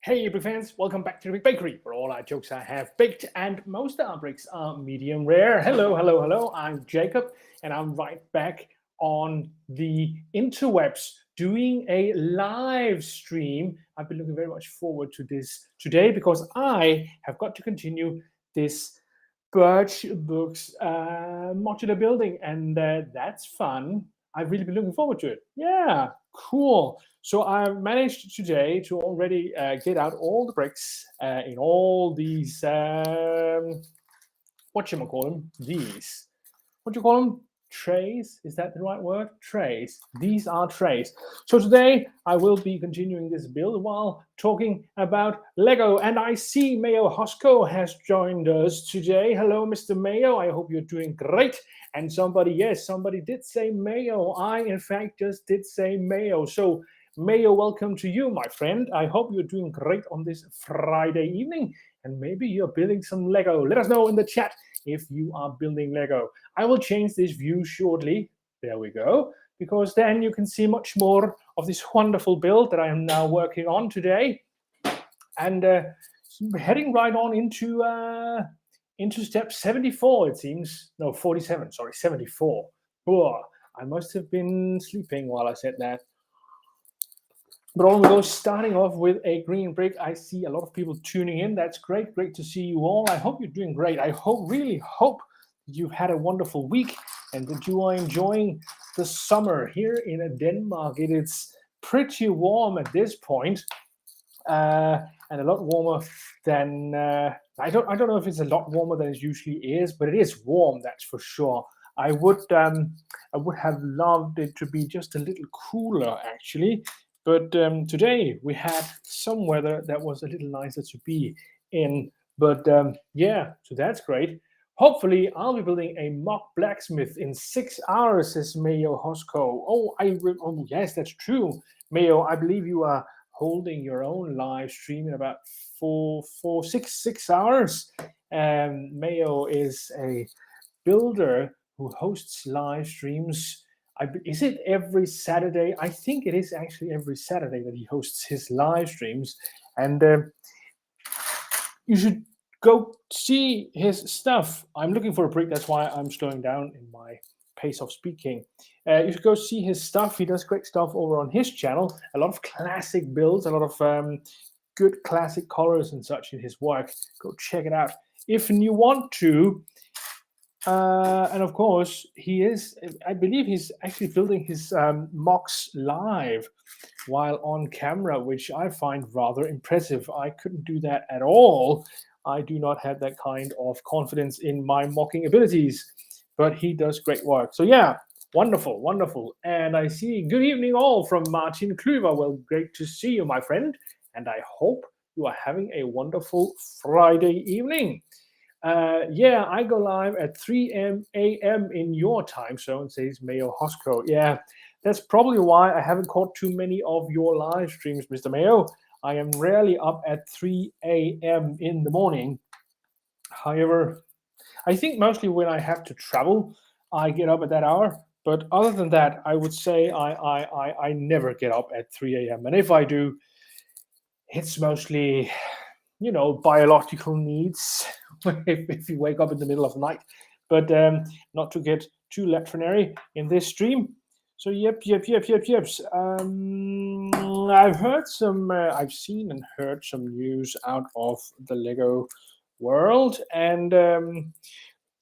Hey, Big fans, welcome back to the Big Bakery, where all our jokes are half baked and most of our bricks are medium rare. Hello, hello, hello. I'm Jacob, and I'm right back on the interwebs doing a live stream. I've been looking very much forward to this today because I have got to continue this Birch Books modular building, and that's fun. I've really been looking forward to it. Yeah, cool. So I managed today to already get out all the bricks in all these, what you call them? These. What do you call them? Trays? Is that the right word? Trays. These are trays. So today I will be continuing this build while talking about Lego. And I see Mayo Hosko has joined us today. Hello, Mr. Mayo. I hope you're doing great. And somebody did say Mayo. I, in fact, just did say Mayo. So Mayo, welcome to you, my friend. I hope you're doing great on this Friday evening. And maybe you're building some Lego. Let us know in the chat if you are building Lego. I will change this view shortly. There we go. Because then you can see much more of this wonderful build that I am now working on today. And heading right on into step 74, it seems. No, 47, sorry, 74. Oh, I must have been sleeping while I said that. But on we go, starting off with a green brick. I see a lot of people tuning in. That's great. Great to see you all. I hope you're doing great. I really hope you've had a wonderful week and that you are enjoying the summer here in Denmark. It is pretty warm at this point, and a lot warmer than I don't know if it's a lot warmer than it usually is, but it is warm, that's for sure. I would have loved it to be just a little cooler, actually. But today we had some weather that was a little nicer to be in. But yeah, so that's great. Hopefully, I'll be building a mock blacksmith in 6 hours, says Mayo Hosko. Oh, yes, that's true. Mayo, I believe you are holding your own live stream in about 6 hours. Mayo is a builder who hosts live streams. Is it every Saturday? I think it is actually every Saturday that he hosts his live streams. And you should go see his stuff. I'm looking for a break. That's why I'm slowing down in my pace of speaking. You should go see his stuff. He does great stuff over on his channel. A lot of classic builds, a lot of good classic colors and such in his work. Go check it out if you want to. And of course, I believe he's actually building his mocks live while on camera, which I find rather impressive. I couldn't do that at all. I do not have that kind of confidence in my mocking abilities, but he does great work. So yeah, wonderful, wonderful. And I see good evening all from Martin Kluver. Well, great to see you, my friend. And I hope you are having a wonderful Friday evening. Yeah, I go live at 3 a.m. in your time zone, says Mayo Hosko. Yeah, that's probably why I haven't caught too many of your live streams, Mr. Mayo. I am rarely up at 3 a.m. in the morning. However, I think mostly when I have to travel, I get up at that hour. But other than that, I would say I never get up at 3 a.m. And if I do, it's mostly, biological needs if you wake up in the middle of the night. But not to get too lectionary in this stream. So yep. I've seen and heard some news out of the Lego world, and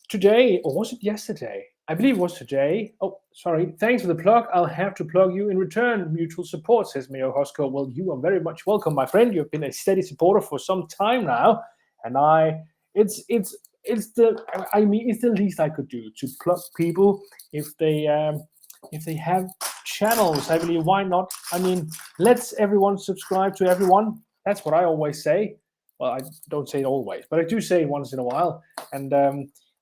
today, or was it yesterday? I believe it was today. Oh, sorry. Thanks for the plug. I'll have to plug you in return. Mutual support, says Mayo Hosko. Well, you are very much welcome, my friend. You've been a steady supporter for some time now, and it's the least I could do to plug people if they have channels. I believe, why not? I mean, let's everyone subscribe to everyone. That's what I always say. Well, I don't say it always, but I do say it once in a while, and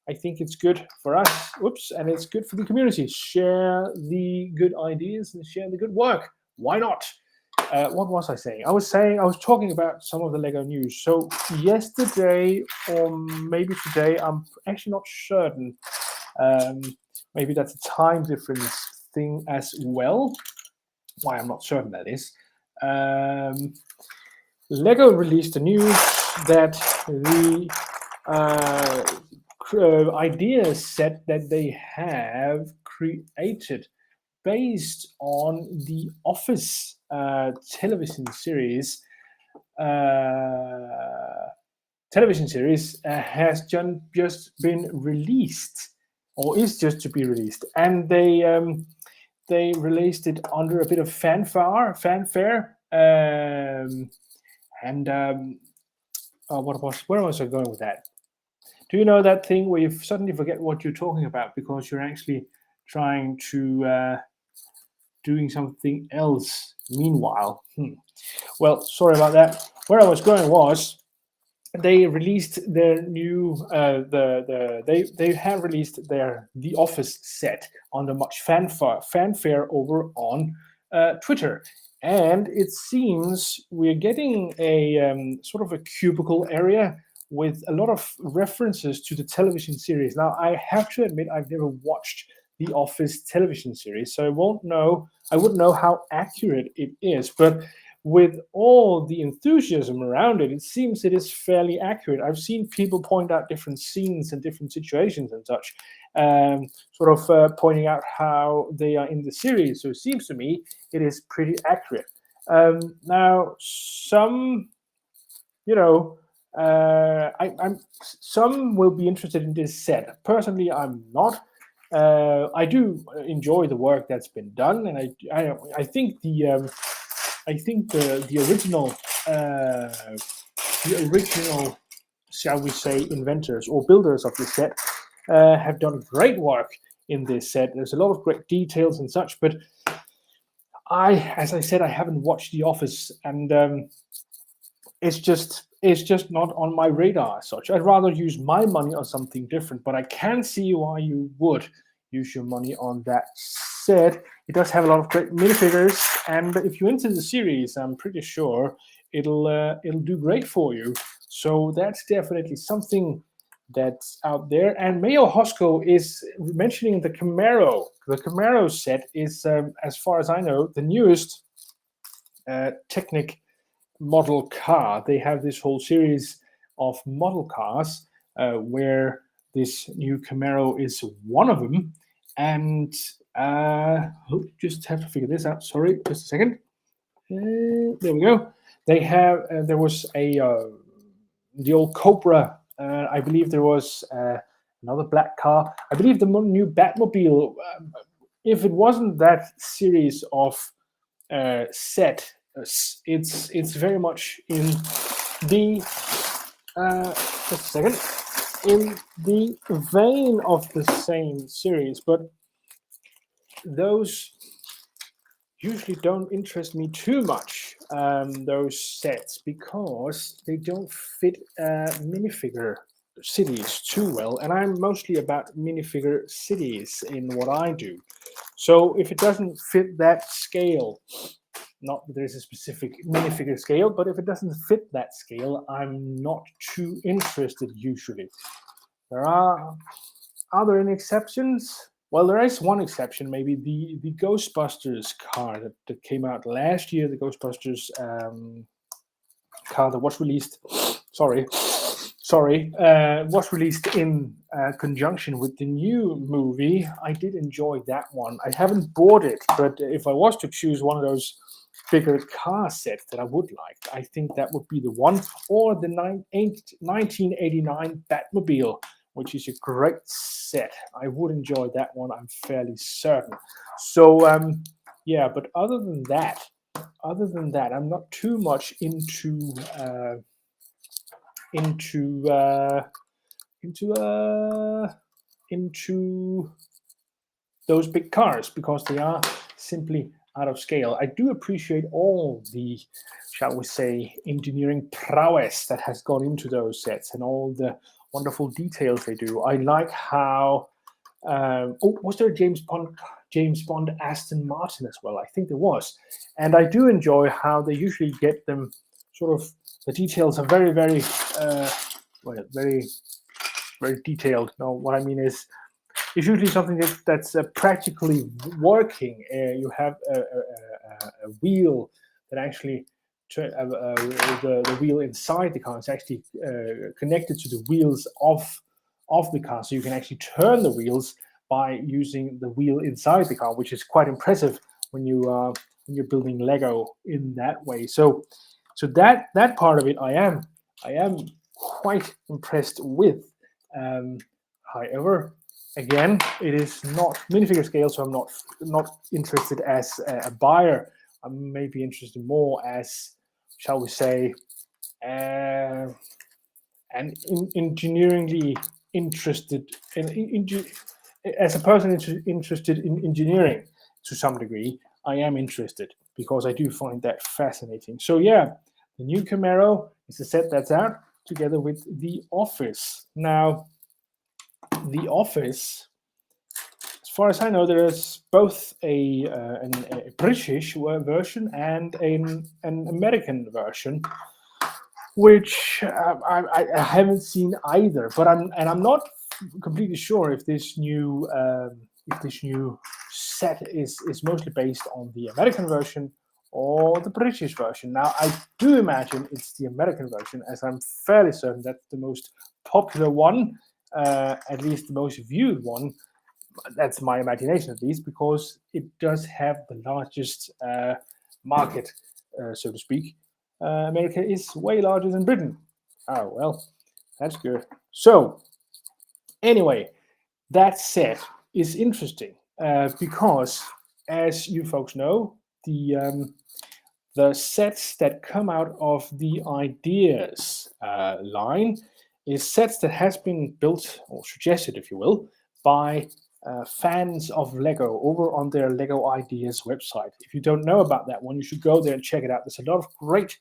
I think it's good for us. And it's good for the community. Share the good ideas and share the good work. Why not? What was I saying? I was talking about some of the Lego news. So yesterday, or maybe today, I'm actually not certain. Maybe that's a time difference thing as well. Why I'm not certain that is. Lego released the news that the idea set that they have created based on the Office television series has just been released, or is just to be released, and they released it under a bit of fanfare, and where was I going with that? Do you know that thing where you suddenly forget what you're talking about because you're actually trying to doing something else meanwhile? Well, sorry about that. Where I was going was they released their new they have released their The Office set under much fanfare over on Twitter, and it seems we're getting a sort of a cubicle area with a lot of references to the television series. Now, I have to admit I've never watched the Office television series, so I wouldn't know how accurate it is, but with all the enthusiasm around it, it seems it is fairly accurate. I've seen people point out different scenes and different situations and such, pointing out how they are in the series. So it seems to me it is pretty accurate. Now, some, some will be interested in this set. Personally, I'm not. I do enjoy the work that's been done, and I think the original, shall we say, inventors or builders of the set have done great work in this set. There's a lot of great details and such, but as I said, I haven't watched The Office, and it's just not on my radar as such. I'd rather use my money on something different, but I can see why you would use your money on that set. It does have a lot of great minifigures, and if you're into the series, I'm pretty sure it'll do great for you. So that's definitely something that's out there. And Mayo Hosco is mentioning the Camaro. The Camaro set is, as far as I know, the newest Technic model car. They have this whole series of model cars where this new Camaro is one of them. And just have to figure this out. Sorry, just a second. There we go. They have. There was the old Cobra. I believe there was another black car. I believe the new Batmobile. If it wasn't that series of set, it's very much in the. Just a second. In the vein of the same series, but those usually don't interest me too much, those sets, because they don't fit minifigure cities too well, and I'm mostly about minifigure cities in what I do. So if it doesn't fit that scale, not that there's a specific minifigure scale, but if it doesn't fit that scale, I'm not too interested usually. Are there any exceptions? Well, there is one exception, maybe the Ghostbusters car that came out last year, the Ghostbusters car that was released, was released in conjunction with the new movie. I did enjoy that one. I haven't bought it, but if I was to choose one of those bigger car sets that I would like, I think that would be the one, or the 1989 Batmobile, which is a great set. I would enjoy that one, I'm fairly certain. So yeah, but other than that, I'm not too much into those big cars, because they are simply out of scale. I do appreciate all the, shall we say, engineering prowess that has gone into those sets and all the wonderful details they do. I like how was there a James Bond Aston Martin as well? I think there was. And I do enjoy how they usually get them sort of, the details are very, very very, very detailed. No, what I mean is, it's usually something that's practically working. You have a wheel that actually the wheel inside the car is actually connected to the wheels of the car, so you can actually turn the wheels by using the wheel inside the car, which is quite impressive when you're building Lego in that way. So that part of it, I am quite impressed with. However, again, it is not minifigure scale, so I'm not interested as a buyer. I may be interested more as, shall we say, an engineeringly interested, as a person interested in engineering to some degree. I am interested because I do find that fascinating. So yeah, the new Camaro is a set that's out together with The Office. Now, The Office, as far as I know, there's both a British version and an American version, which I haven't seen either. But I'm not completely sure if this new set is mostly based on the American version or the British version. Now, I do imagine it's the American version, as I'm fairly certain that's the most popular one, at least the most viewed one. That's my imagination, at least, because it does have the largest market, so to speak. America is way larger than Britain. Oh, well, that's good. So, anyway, that set is interesting because, as you folks know, the sets that come out of the Ideas line is sets that has been built or suggested, if you will, by fans of Lego over on their Lego Ideas website. If you don't know about that one, you should go there and check it out. There's a lot of great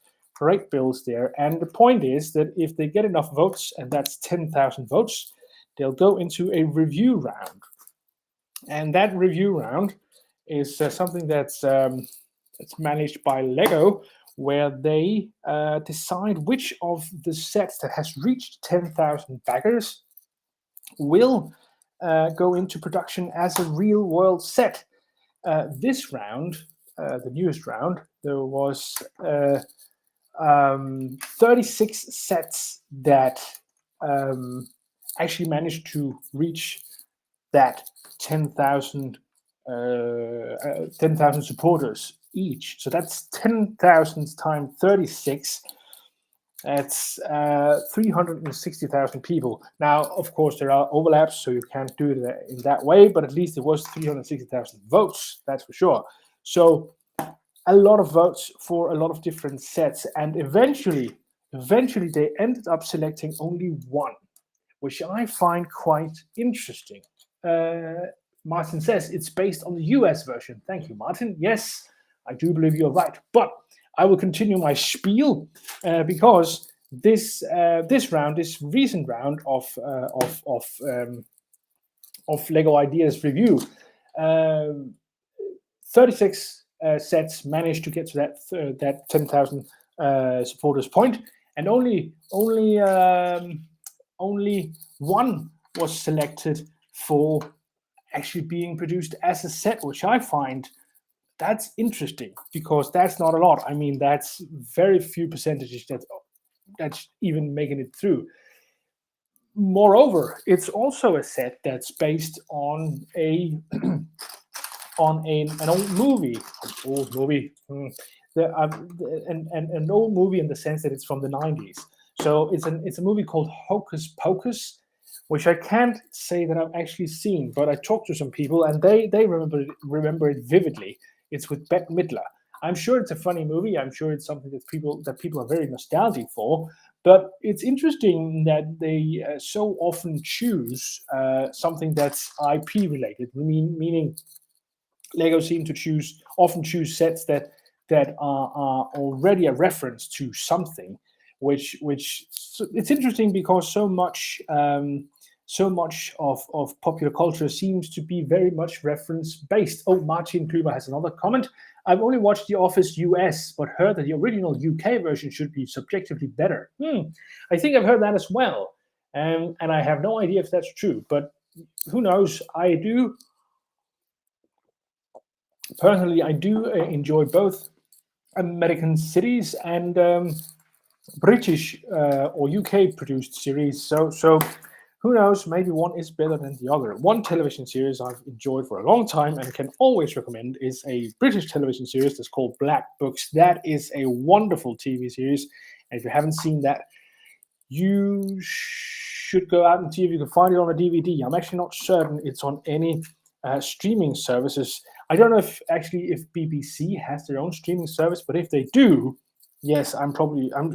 builds there. And the point is that if they get enough votes, and that's 10,000 votes, they'll go into a review round. And that review round is something that's managed by Lego, where they decide which of the sets that has reached 10,000 backers will go into production as a real world set. This round, the newest round, there was 36 sets that actually managed to reach that 10,000 supporters each. So that's 10,000 times 36. That's 360,000 people. Now, of course, there are overlaps, so you can't do it in that way, but at least it was 360,000 votes, that's for sure. So a lot of votes for a lot of different sets, and eventually they ended up selecting only one, which I find quite interesting. Martin says it's based on the US version. Thank you, Martin. Yes, I do believe you're right. But I will continue my spiel because this recent round of Lego Ideas review, 36 sets managed to get to that 10,000 supporters point, and only one was selected for actually being produced as a set, which I find that's interesting because that's not a lot. I mean, that's very few percentages that's even making it through. Moreover, it's also a set that's based on an old movie. An old movie in the sense that it's from the 90s. So it's a movie called Hocus Pocus, which I can't say that I've actually seen, but I talked to some people and they remember it vividly. It's with Bette Midler. I'm sure it's a funny movie. I'm sure it's something that people are very nostalgic for. But it's interesting that they so often choose something that's IP related, meaning Lego seem to often choose sets that are already a reference to something, which it's interesting because so much of popular culture seems to be very much reference based. Oh, Martin Kluber has another comment. I've only watched The Office US, but heard that the original UK version should be subjectively better. I think I've heard that as well, and I have no idea if that's true, but who knows? Personally, I do enjoy both American cities and British or UK produced series. So who knows? Maybe one is better than the other. One television series I've enjoyed for a long time and can always recommend is a British television series that's called Black Books. That is a wonderful TV series. And if you haven't seen that, you should go out and see if you can find it on a DVD. I'm actually not certain it's on any streaming services. I don't know if BBC has their own streaming service, but if they do, yes, I'm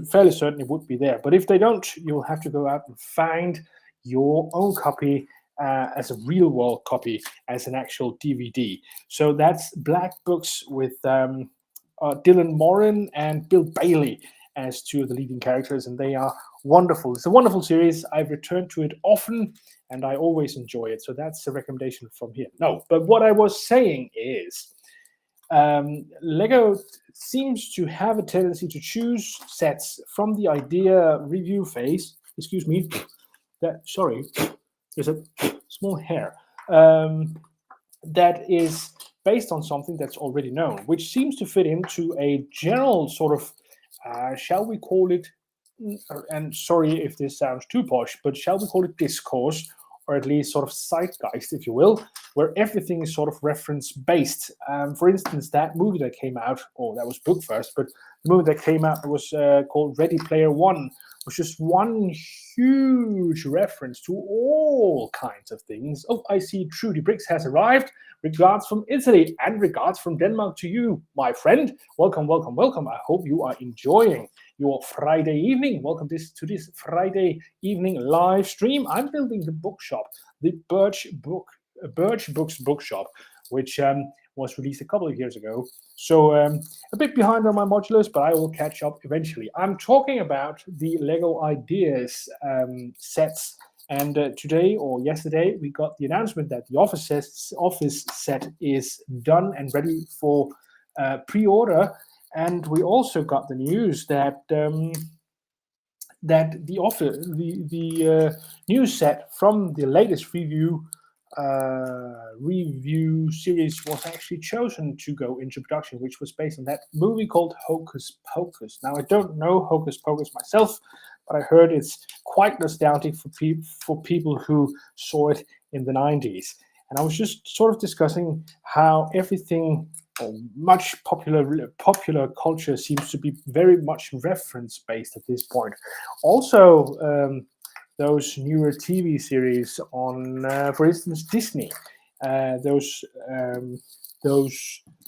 fairly certain it would be there. But if they don't, you'll have to go out and find your own copy as a real world copy, as an actual DVD. So that's Black Books with Dylan Moran and Bill Bailey as two of the leading characters, and they are wonderful. It's a wonderful series. I've returned to it often, and I always enjoy it. So that's a recommendation from here. No, but what I was saying is, Lego seems to have a tendency to choose sets from the idea review phase. Excuse me. Sorry, there's a small hair. That is based on something that's already known, which seems to fit into a general sort of, shall we call it, and sorry if this sounds too posh, but shall we call it discourse, or at least sort of zeitgeist, if you will, where everything is sort of reference based. For instance, that movie that came out, or that was book first, but the movie that came out was called Ready Player One, was just one huge reference to all kinds of things. Oh, I see Trudy Briggs has arrived. Regards from Italy and regards from Denmark to you, my friend. Welcome, welcome, welcome. I hope you are enjoying your Friday evening. Welcome to this Friday evening live stream. I'm building the bookshop, the Birch Books Bookshop, which was released a couple of years ago. So a bit behind on my modulars, but I will catch up eventually. I'm talking about the Lego Ideas sets. And today or yesterday, we got the announcement that the Office set is done and ready for pre-order. And we also got the news that that the new set from the latest review series was actually chosen to go into production, which was based on that movie called Hocus Pocus. Now, I don't know Hocus Pocus myself, but I heard it's quite nostalgic for people who saw it in the 90s. And I was just sort of discussing how everything, or much popular culture, seems to be very much reference based at this point. Also, those newer TV series on, for instance, Disney, those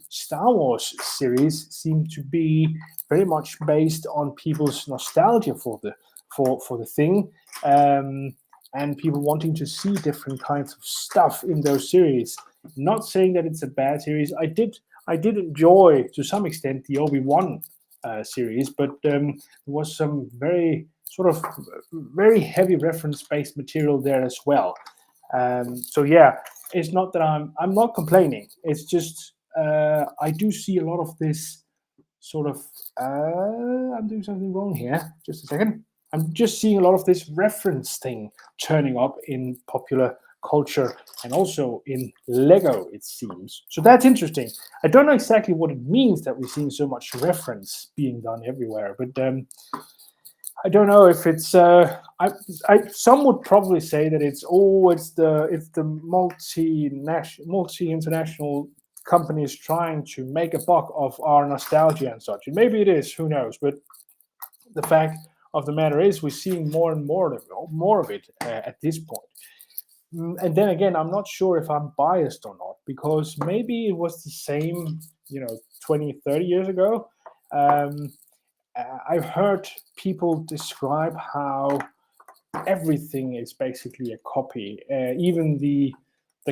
Star Wars series seem to be very much based on people's nostalgia for the thing, and people wanting to see different kinds of stuff in those series. Not saying that it's a bad series. I did enjoy to some extent the Obi-Wan series, but there was some very heavy reference-based material there as well. So yeah, it's not that I'm not complaining. It's just I do see a lot of this sort of. I'm doing something wrong here. Just a second. I'm just seeing a lot of this reference thing turning up in popular culture and also in Lego, it seems. So that's interesting. I don't know exactly what it means that we're seeing so much reference being done everywhere, but I don't know if it's. Some would probably say that it's the multi-international companies trying to make a buck of our nostalgia and such. And maybe it is. Who knows? But the fact of the matter is, we're seeing more and more of it at this point. And then again, I'm not sure if I'm biased or not, because maybe it was the same, 20, 30 years ago. I've heard people describe how everything is basically a copy. Even the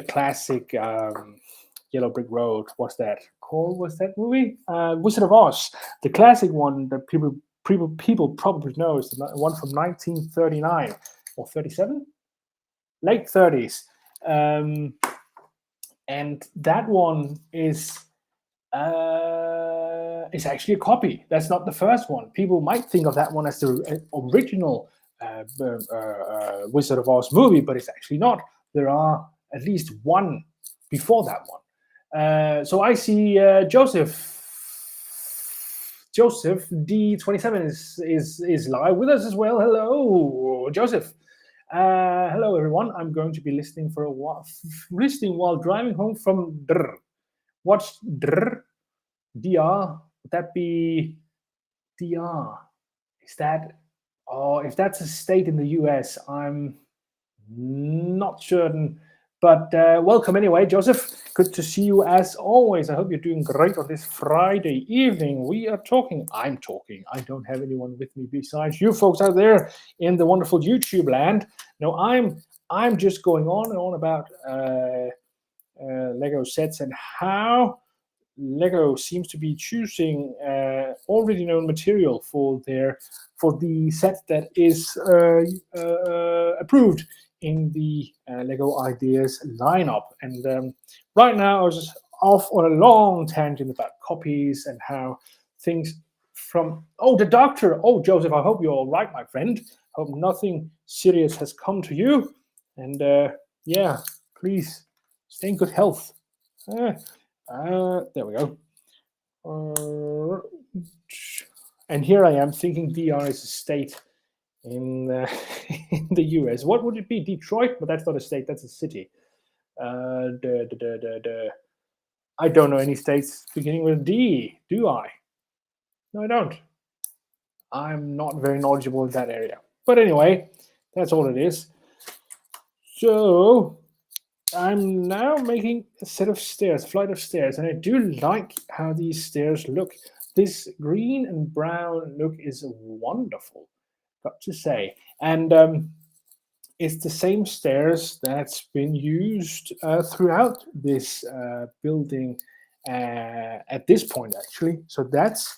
classic Yellow Brick Road. What's that called? What's that movie? Wizard of Oz. The classic one that people probably know is the one from 1939 or 37, late 30s, and that one is actually a copy. That's not the first one. People might think of that one as the original Wizard of Oz movie, but it's actually not. There are at least one before that one. So I see Joseph Joseph D27 is live with us as well. Hello, Joseph. Hello, everyone. I'm going to be listening for a while, while driving home from Dr. What's Dr? DR? Would that be DR? Is that? Oh, if that's a state in the US, I'm not certain. But welcome anyway, Joseph. Good to see you as always. I hope you're doing great on this Friday evening. I'm talking. I don't have anyone with me besides you folks out there in the wonderful YouTube land. No, I'm just going on and on about Lego sets and how Lego seems to be choosing already known material for the set that is approved in the Lego Ideas lineup. And right now, I was just off on a long tangent about copies and how things from the doctor. Oh, Joseph, I hope you're all right, my friend. Hope nothing serious has come to you. And yeah, please stay in good health. There we go. And here I am thinking DR is a state in in the US. What would it be? Detroit? But that's not a state. That's a city. I don't know any states beginning with D. Do I? No, I don't. I'm not very knowledgeable in that area. But anyway, that's all it is. So I'm now making a set of stairs, a flight of stairs, and I do like how these stairs look. This green and brown look is wonderful, got to say. And it's the same stairs that's been used throughout this building at this point, actually. So that's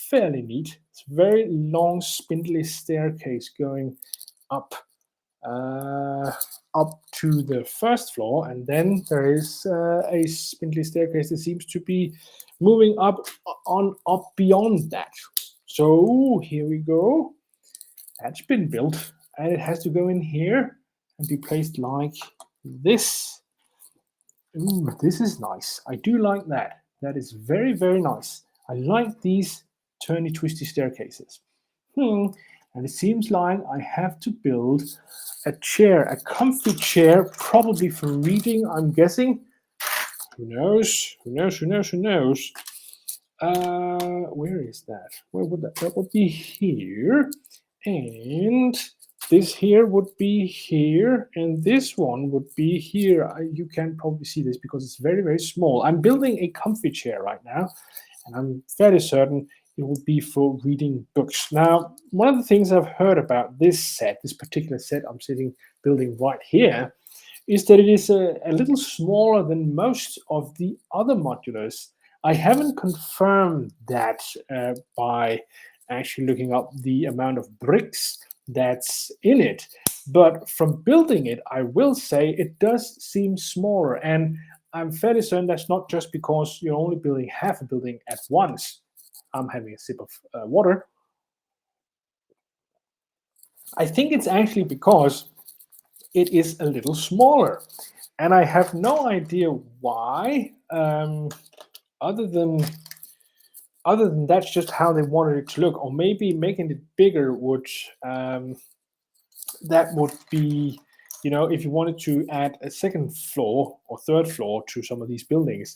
fairly neat. It's a very long, spindly staircase going up to the first floor, and then there is a spindly staircase that seems to be moving up beyond that. So here we go. That's been built, and it has to go in here and be placed like this. Ooh, this is nice. I do like that. That is very, very nice. I like these turny, twisty staircases. And it seems like I have to build a chair, a comfy chair, probably for reading, I'm guessing. Who knows? Who knows? Who knows? Who knows? Where is that? Where would that? That would be here. And this here would be here. And this one would be here. You can probably see this because it's very, very small. I'm building a comfy chair right now. And I'm fairly certain it will be for reading books. Now, one of the things I've heard about this particular set I'm building right here, is that it is a little smaller than most of the other modulars. I haven't confirmed that by actually looking up the amount of bricks that's in it. But from building it, I will say it does seem smaller. And I'm fairly certain that's not just because you're only building half a building at once. I'm having a sip of water. I think it's actually because it is a little smaller. And I have no idea why, other than that's just how they wanted it to look. Or maybe making it bigger would, that would be, if you wanted to add a second floor or third floor to some of these buildings,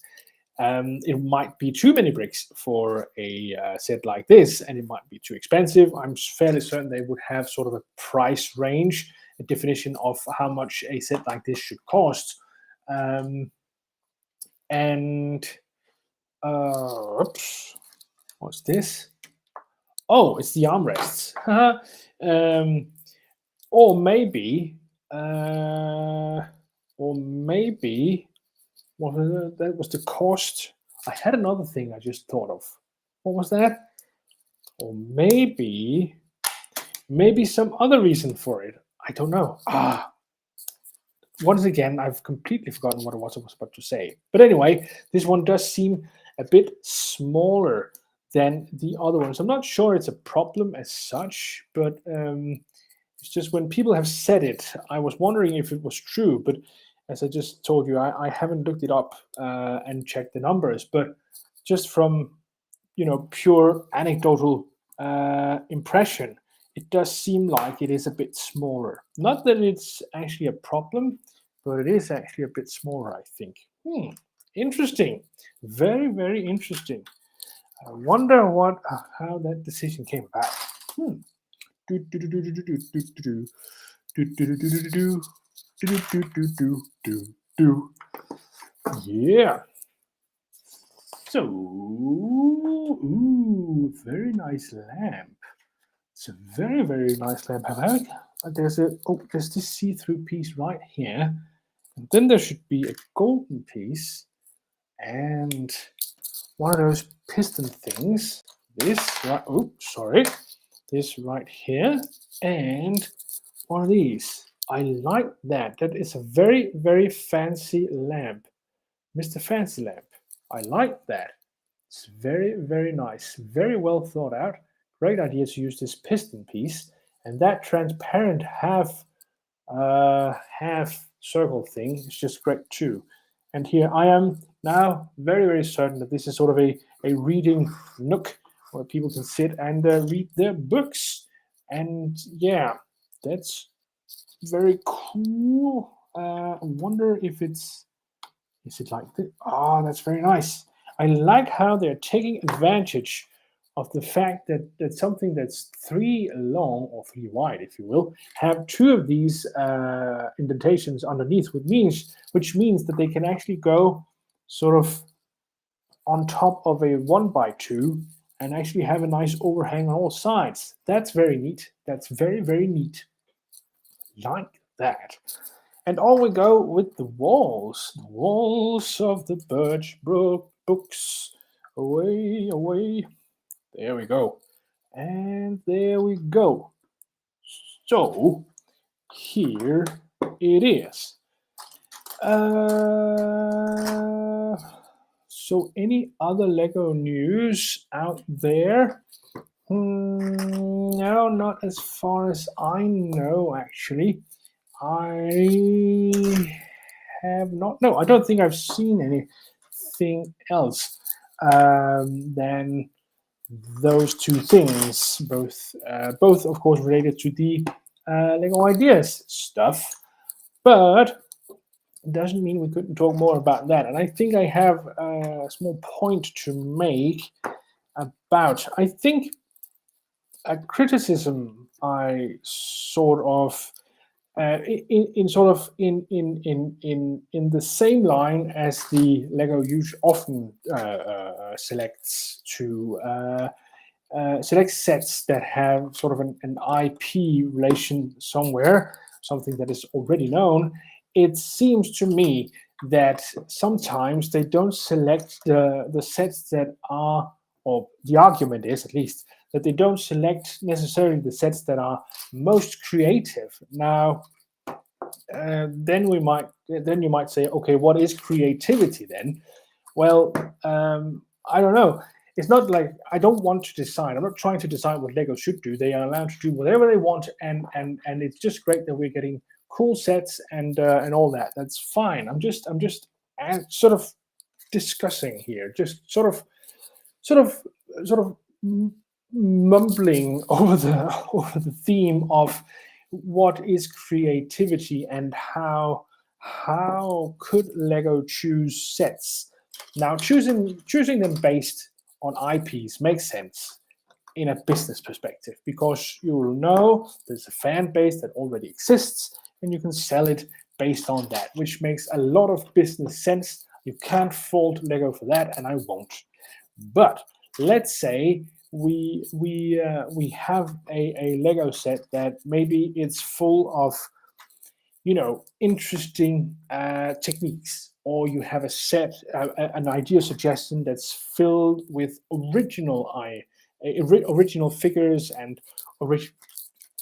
it might be too many bricks for a set like this, and it might be too expensive. I'm fairly certain they would have sort of a price range, a definition of how much a set like this should cost. Oops, what's this? Oh, it's the armrests. Or maybe, that was the cost. I had another thing I just thought of. What was that? Or maybe some other reason for it. I don't know. Once again, I've completely forgotten what I was about to say. But anyway, this one does seem a bit smaller than the other ones. I'm not sure it's a problem as such, but it's just when people have said it, I was wondering if it was true. But as I just told you, I haven't looked it up and checked the numbers. But just from pure anecdotal impression, it does seem like it is a bit smaller. Not that it's actually a problem, but it is actually a bit smaller, I think. Interesting. Very, very interesting. I wonder how that decision came about. Do, do, do, do, do, do, do, do, do. Do, do, do, do, do, do. Do, do, do, do, do, do. Yeah. So, ooh, very nice lamp. It's a very, very nice lamp. There's this see-through piece right here, and then there should be a golden piece, and one of those piston things. This right. Oh, sorry. This right here, and one of these. I like that. That is a very, very fancy lamp, Mr. Fancy Lamp. I like that. It's very, very nice. Very well thought out. Great idea to use this piston piece, and that transparent half circle thing is just great too. And here I am now very, very certain that this is sort of a reading nook where people can sit and read their books. And yeah, that's very cool. I wonder if is it like this? Oh, that's very nice. I like how they're taking advantage of the fact that something that's 3 long or 3 wide, if you will, have 2 of these indentations underneath, which means that they can actually go sort of on top of a 1x2 and actually have a nice overhang on all sides. That's very neat. That's very, very neat. Like that. And on we go with the walls of the Birch Brook books. Away, away. There we go. And there we go. So, here it is. So, any other Lego news out there? No, not as far as I know, actually. I have not. No, I don't think I've seen anything else than those 2 things. Both, of course, related to the Lego Ideas stuff, but it doesn't mean we couldn't talk more about that. And I think I have a small point to make about. I think a criticism I sort of. In the same line as the Lego often selects to select sets that have sort of an IP relation somewhere, something that is already known. It seems to me that sometimes they don't select the sets that are, or the argument is at least, that they don't select necessarily the sets that are most creative. Now, then you might say, okay, what is creativity then? Well, I don't know. It's not like I don't want to decide. I'm not trying to decide what Lego should do. They are allowed to do whatever they want, and it's just great that we're getting cool sets and all that. That's fine. I'm just sort of discussing here, just sort of mumbling over the theme of what is creativity and how could Lego choose sets. Now, choosing them based on IPs makes sense in a business perspective, because you will know there's a fan base that already exists and you can sell it based on that, which makes a lot of business sense. You can't fault Lego for that, and I won't. But let's say we have a Lego set that maybe it's full of interesting techniques, or you have a set an idea suggestion that's filled with original figures and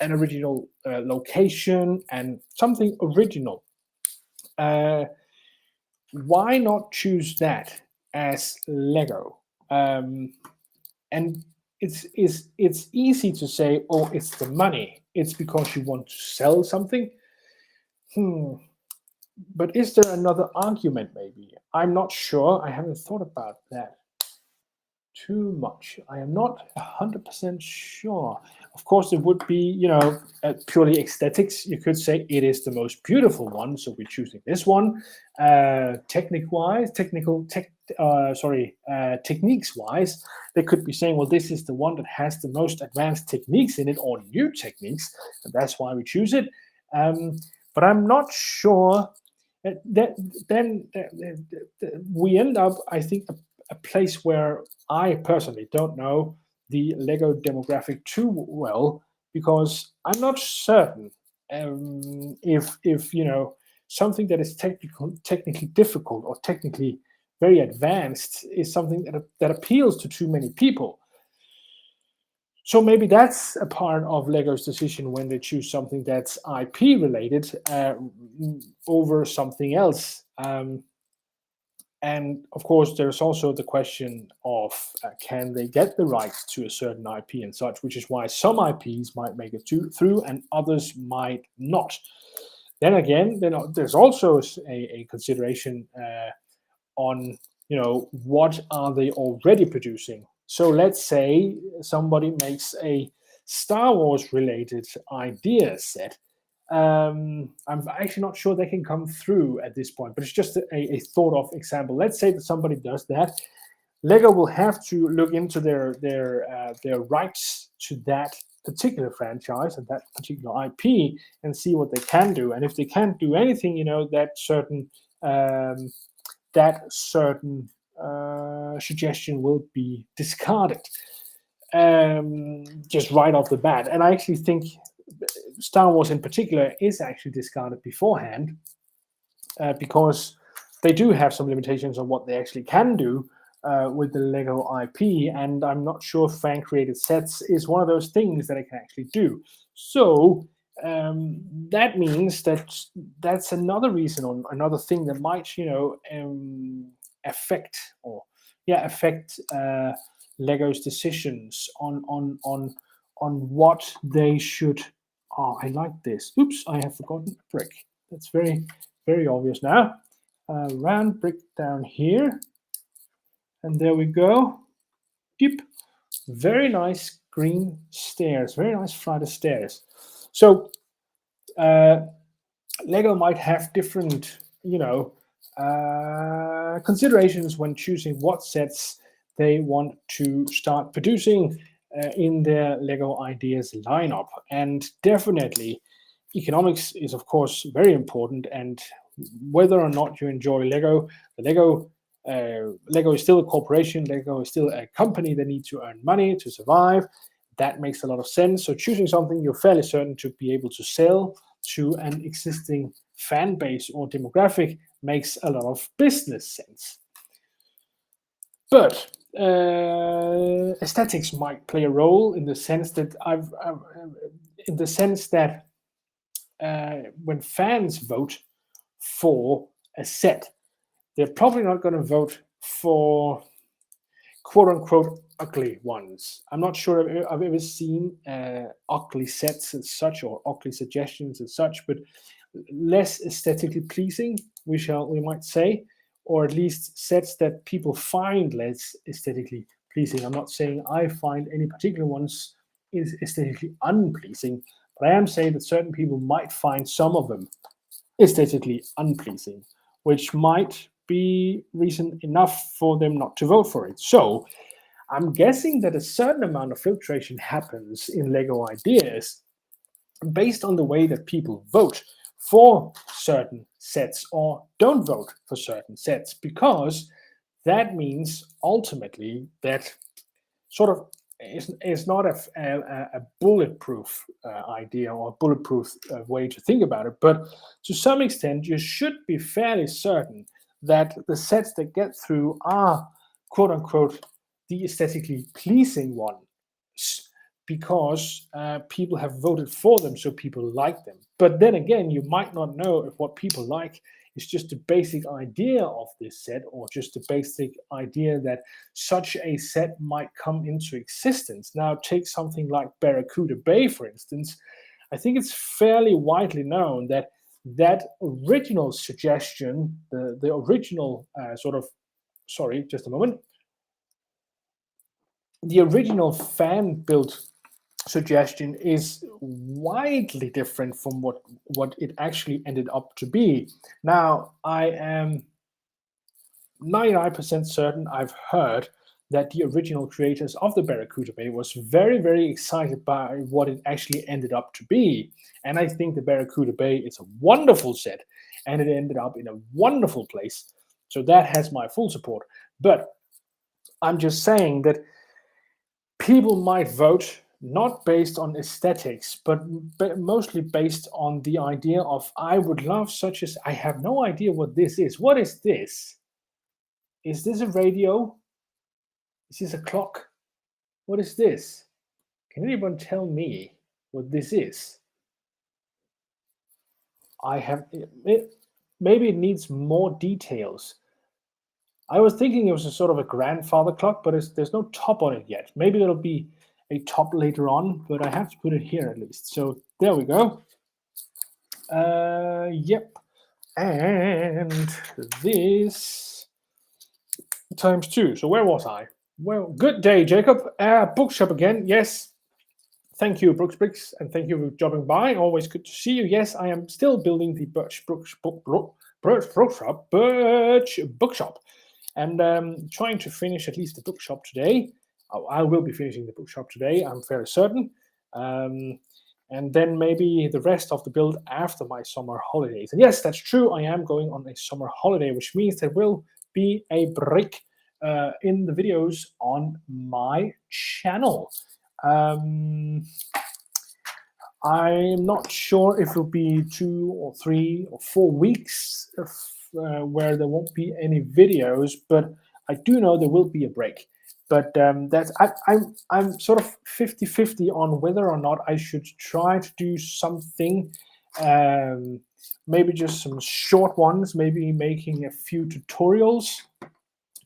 an original location and something original. Why not choose that as Lego? And it's easy to say, oh, it's the money. It's because you want to sell something. But is there another argument, maybe? I'm not sure. I haven't thought about that. too much? I am not 100% sure. Of course, it would be, purely aesthetics. You could say it is the most beautiful one, so we're choosing this one. Techniques-wise, they could be saying, well, this is the one that has the most advanced techniques in it, or new techniques, and that's why we choose it. But I'm not sure. Then we end up, I think, a place where I personally don't know the Lego demographic too well, because I'm not certain if something that is technically difficult or technically very advanced is something that appeals to too many people. So maybe that's a part of Lego's decision when they choose something that's IP related over something else. And of course, there's also the question of can they get the rights to a certain IP and such, which is why some IPs might make it through and others might not. Then again, there's also a consideration on what are they already producing. So let's say somebody makes a Star Wars related idea set. I'm actually not sure they can come through at this point, but it's just a thought of example. Let's say that somebody does that. Lego will have to look into their rights to that particular franchise and that particular IP and see what they can do. And if they can't do anything, that certain suggestion will be discarded just right off the bat. And I actually think Star Wars in particular is actually discarded beforehand because they do have some limitations on what they actually can do with the Lego IP, and I'm not sure fan-created sets is one of those things that I can actually do. So that means that's another reason or another thing that might, affect Lego's decisions on what they should. Oh, I like this. Oops, I have forgotten a brick. That's very, very obvious now. Round brick down here. And there we go. Deep. Very nice green stairs. Very nice flight of stairs. So Lego might have different, considerations when choosing what sets they want to start producing in their Lego Ideas lineup. And definitely, economics is, of course, very important. And whether or not you enjoy Lego, Lego is still a corporation. Lego is still a company that needs to earn money to survive. That makes a lot of sense. So choosing something you're fairly certain to be able to sell to an existing fan base or demographic makes a lot of business sense. But aesthetics might play a role in the sense that when fans vote for a set, they're probably not going to vote for quote-unquote ugly ones. I'm not sure if I've ever seen ugly sets as such or ugly suggestions as such, but less aesthetically pleasing, we might say, or at least sets that people find less aesthetically pleasing. I'm not saying I find any particular ones is aesthetically unpleasing, but I am saying that certain people might find some of them aesthetically unpleasing, which might be reason enough for them not to vote for it. So I'm guessing that a certain amount of filtration happens in Lego Ideas based on the way that people vote for certain sets or don't vote for certain sets, because that means ultimately that sort of is not a bulletproof idea or a bulletproof way to think about it, but to some extent you should be fairly certain that the sets that get through are quote-unquote the aesthetically pleasing ones because people have voted for them, so people like them. But then again, you might not know if what people like is just a basic idea of this set or just a basic idea that such a set might come into existence. Now, take something like Barracuda Bay, for instance. I think it's fairly widely known that original suggestion, the original sorry, just a moment. the original fan-built suggestion is widely different from what it actually ended up to be. Now, I am 99% certain I've heard that the original creators of the Barracuda Bay was very, very excited by what it actually ended up to be. And I think the Barracuda Bay is a wonderful set, and it ended up in a wonderful place. So that has my full support. But I'm just saying that people might vote not based on aesthetics, but mostly based on the idea of, I would love such as, I have no idea what this is. What is this? Is this a radio? Is this a clock? What is this? Can anyone tell me what this is? Maybe it needs more details. I was thinking it was a sort of a grandfather clock, but there's no top on it yet. Maybe there'll be a top later on, but I have to put it here at least. So there we go. Yep. And this times 2. So where was I? Well, good day, Jacob. Bookshop again. Yes. Thank you, Brooks, and thank you for dropping by. Always good to see you. Yes, I am still building the Birch Bookshop, and trying to finish at least the Bookshop today. I will be finishing the Bookshop today, I'm fairly certain. And then maybe the rest of the build after my summer holidays. And yes, that's true. I am going on a summer holiday, which means there will be a break in the videos on my channel. I'm not sure if it'll be 2 or 3 or 4 weeks where there won't be any videos, but I do know there will be a break. But that's I'm sort of 50-50 on whether or not I should try to do something, maybe just some short ones, maybe making a few tutorials.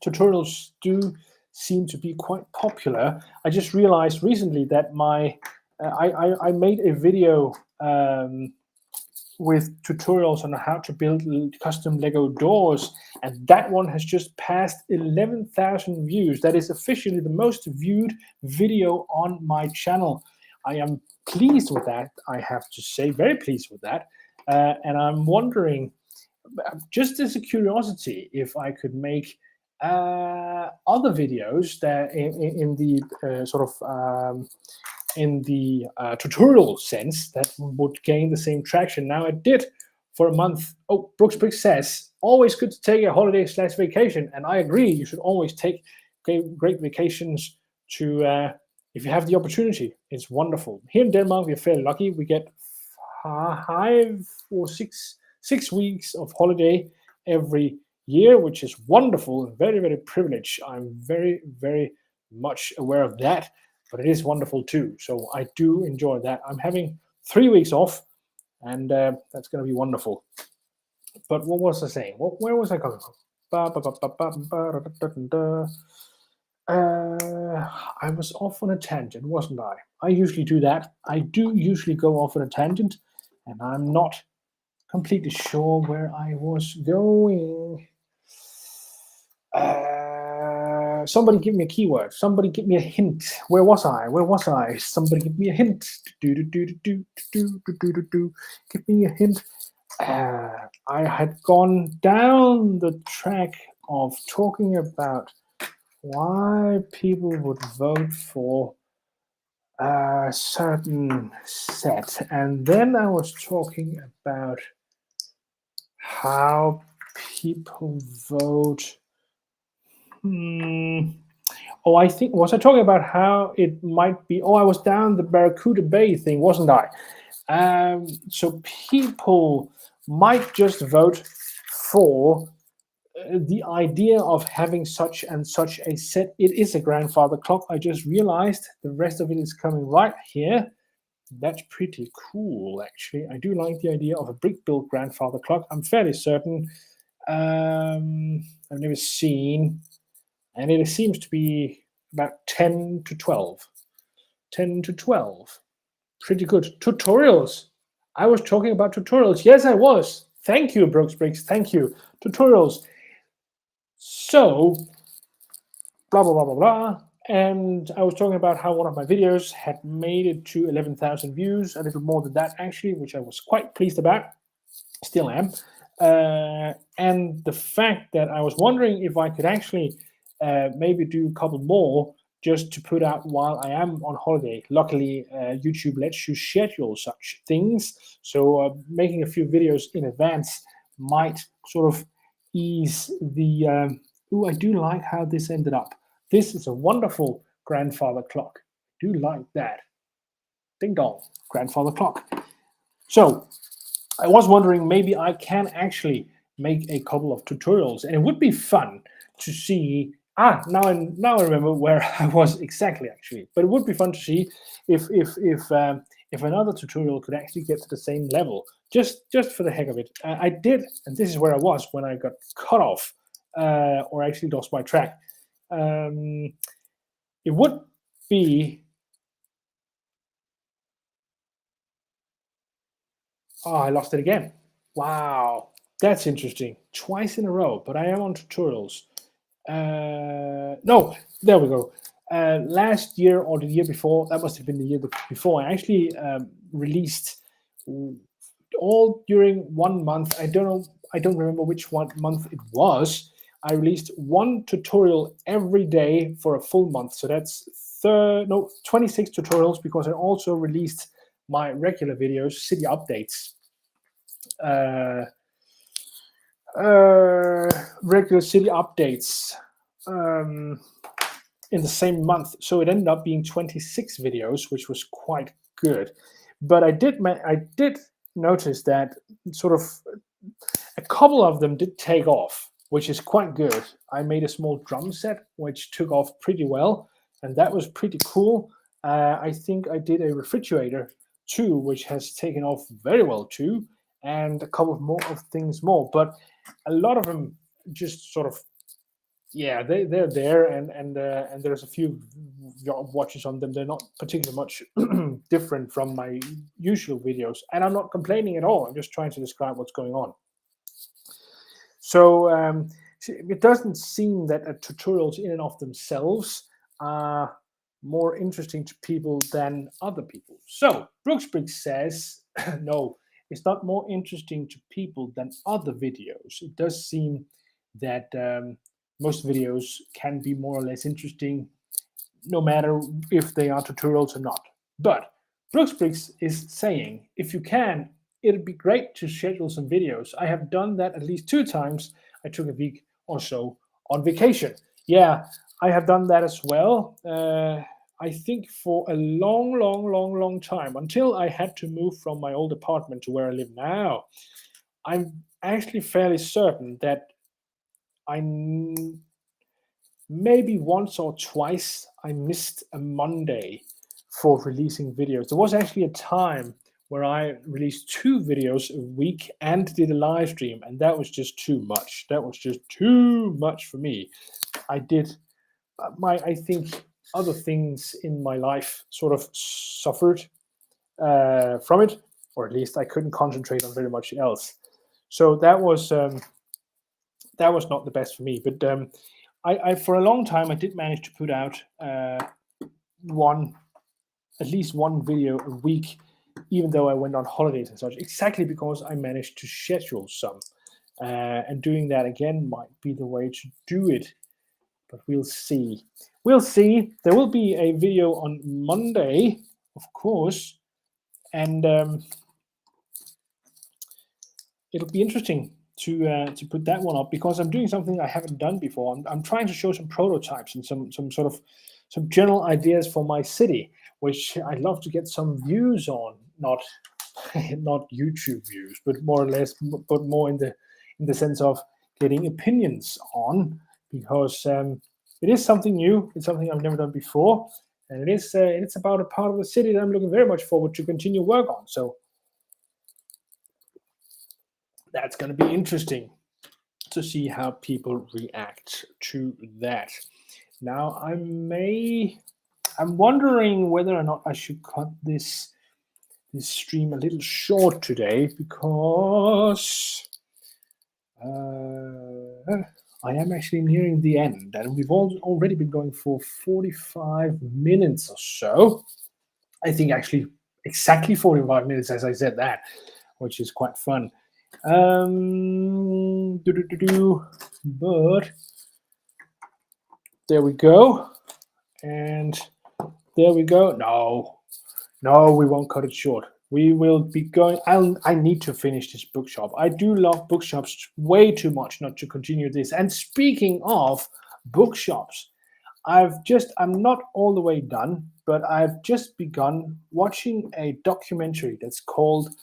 Tutorials do seem to be quite popular. I just realized recently that I made a video with tutorials on how to build custom Lego doors, and that one has just passed 11,000 views. That is officially the most viewed video on my channel. I am pleased with that, I have to say, very pleased with that. And I'm wondering, just as a curiosity, if I could make other videos that in the sort of in the tutorial sense that would gain the same traction. Now, I did for a month. Oh, Brooks says, always good to take a holiday/vacation. And I agree, you should always take great vacations to, if you have the opportunity. It's wonderful. Here in Denmark, we're fairly lucky. We get 5 or 6 weeks of holiday every year, which is wonderful and very, very privileged. I'm very, very much aware of that. But it is wonderful too. So I do enjoy that. I'm having 3 weeks off, and that's going to be wonderful. But what was I saying? Where was I coming from? I was off on a tangent, wasn't I? I usually do that. I do usually go off on a tangent, and I'm not completely sure where I was going. Somebody give me a keyword. Somebody give me a hint. Where was I? Somebody give me a hint. Give me a hint. I had gone down the track of talking about why people would vote for a certain set. And then I was talking about how people vote. Oh, I think, was I talking about how it might be? Oh, I was down the Barracuda Bay thing, wasn't I? So people might just vote for the idea of having such and such a set. It is a grandfather clock. I just realized the rest of it is coming right here. That's pretty cool, actually. I do like the idea of a brick-built grandfather clock. I'm fairly certain. I've never seen. And it seems to be about 10 to 12. 10 to 12. Pretty good. Tutorials. I was talking about tutorials. Yes, I was. Thank you, Brooks. Thank you. Tutorials. So, blah, blah, blah, blah, blah. And I was talking about how one of my videos had made it to 11,000 views, a little more than that actually, which I was quite pleased about, still am. And the fact that I was wondering if I could actually maybe do a couple more just to put out while I am on holiday. Luckily, YouTube lets you schedule such things. So making a few videos in advance might sort of ease the... Ooh, I do like how this ended up. This is a wonderful grandfather clock. I do like that. Ding dong, grandfather clock. So I was wondering, maybe I can actually make a couple of tutorials, and it would be fun to see. Now I remember where I was exactly actually. But it would be fun to see if another tutorial could actually get to the same level, just for the heck of it. I did, and this is where I was when I got cut off, or actually lost my track. It would be. Oh, I lost it again. Wow, that's interesting. Twice in a row, but I am on tutorials. No, there we go. Last year or the year before, that must have been the year before, I actually released all during 1 month. I don't remember which month it was. I released one tutorial every day for a full month. So that's 26 tutorials, because I also released my regular videos, city updates. Regular city updates in the same month, so it ended up being 26 videos, which was quite good. But I did notice that sort of a couple of them did take off, which is quite good. I made a small drum set which took off pretty well, and that was pretty cool. I think I did a refrigerator too, which has taken off very well too, and a couple of more of things more. But a lot of them just sort of, yeah, they're there, and there's a few watches on them. They're not particularly much different from my usual videos, and I'm not complaining at all. I'm just trying to describe what's going on. So it doesn't seem that tutorials in and of themselves are more interesting to people than other people. So Brooks says, no, it's not more interesting to people than other videos. It does seem that most videos can be more or less interesting, no matter if they are tutorials or not. But Brooks is saying, if you can, it'd be great to schedule some videos. I have done that at least 2 times. I took a week or so on vacation. Yeah, I have done that as well. I think for a long time, until I had to move from my old apartment to where I live now. I'm actually fairly certain that maybe once or twice I missed a Monday for releasing videos. There was actually a time where I released 2 videos a week and did a live stream, and that was just too much. That was just too much for me. I think other things in my life sort of suffered from it, or at least I couldn't concentrate on very much else. So that was not the best for me. But I for a long time I did manage to put out at least one video a week, even though I went on holidays and such, exactly because I managed to schedule some. And doing that again might be the way to do it, but we'll see. We'll see. There will be a video on Monday, of course, and it'll be interesting to put that one up, because I'm doing something I haven't done before. I'm trying to show some prototypes and some general ideas for my city, which I'd love to get some views on, not YouTube views, but more or less, but more in the sense of getting opinions on, because it is something new. It's something I've never done before, and it's about a part of the city that I'm looking very much forward to continue work on. So that's going to be interesting to see how people react to that. Now, I'm wondering whether or not I should cut this stream a little short today, because I am actually nearing the end, and we've already been going for 45 minutes or so. I think actually exactly 45 minutes, as I said that, which is quite fun. But there we go, and there we go. No, we won't cut it short. We will be going. I need to finish this bookshop. I do love bookshops way too much not to continue this. And speaking of bookshops, I'm not all the way done, but I've just begun watching a documentary that's called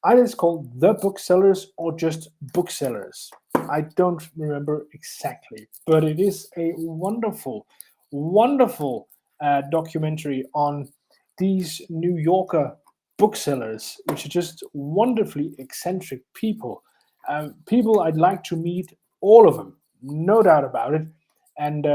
either it's called The Booksellers or just Booksellers. I don't remember exactly, but it is a wonderful, wonderful documentary on these New Yorker booksellers, which are just wonderfully eccentric people. People I'd like to meet, all of them, no doubt about it. And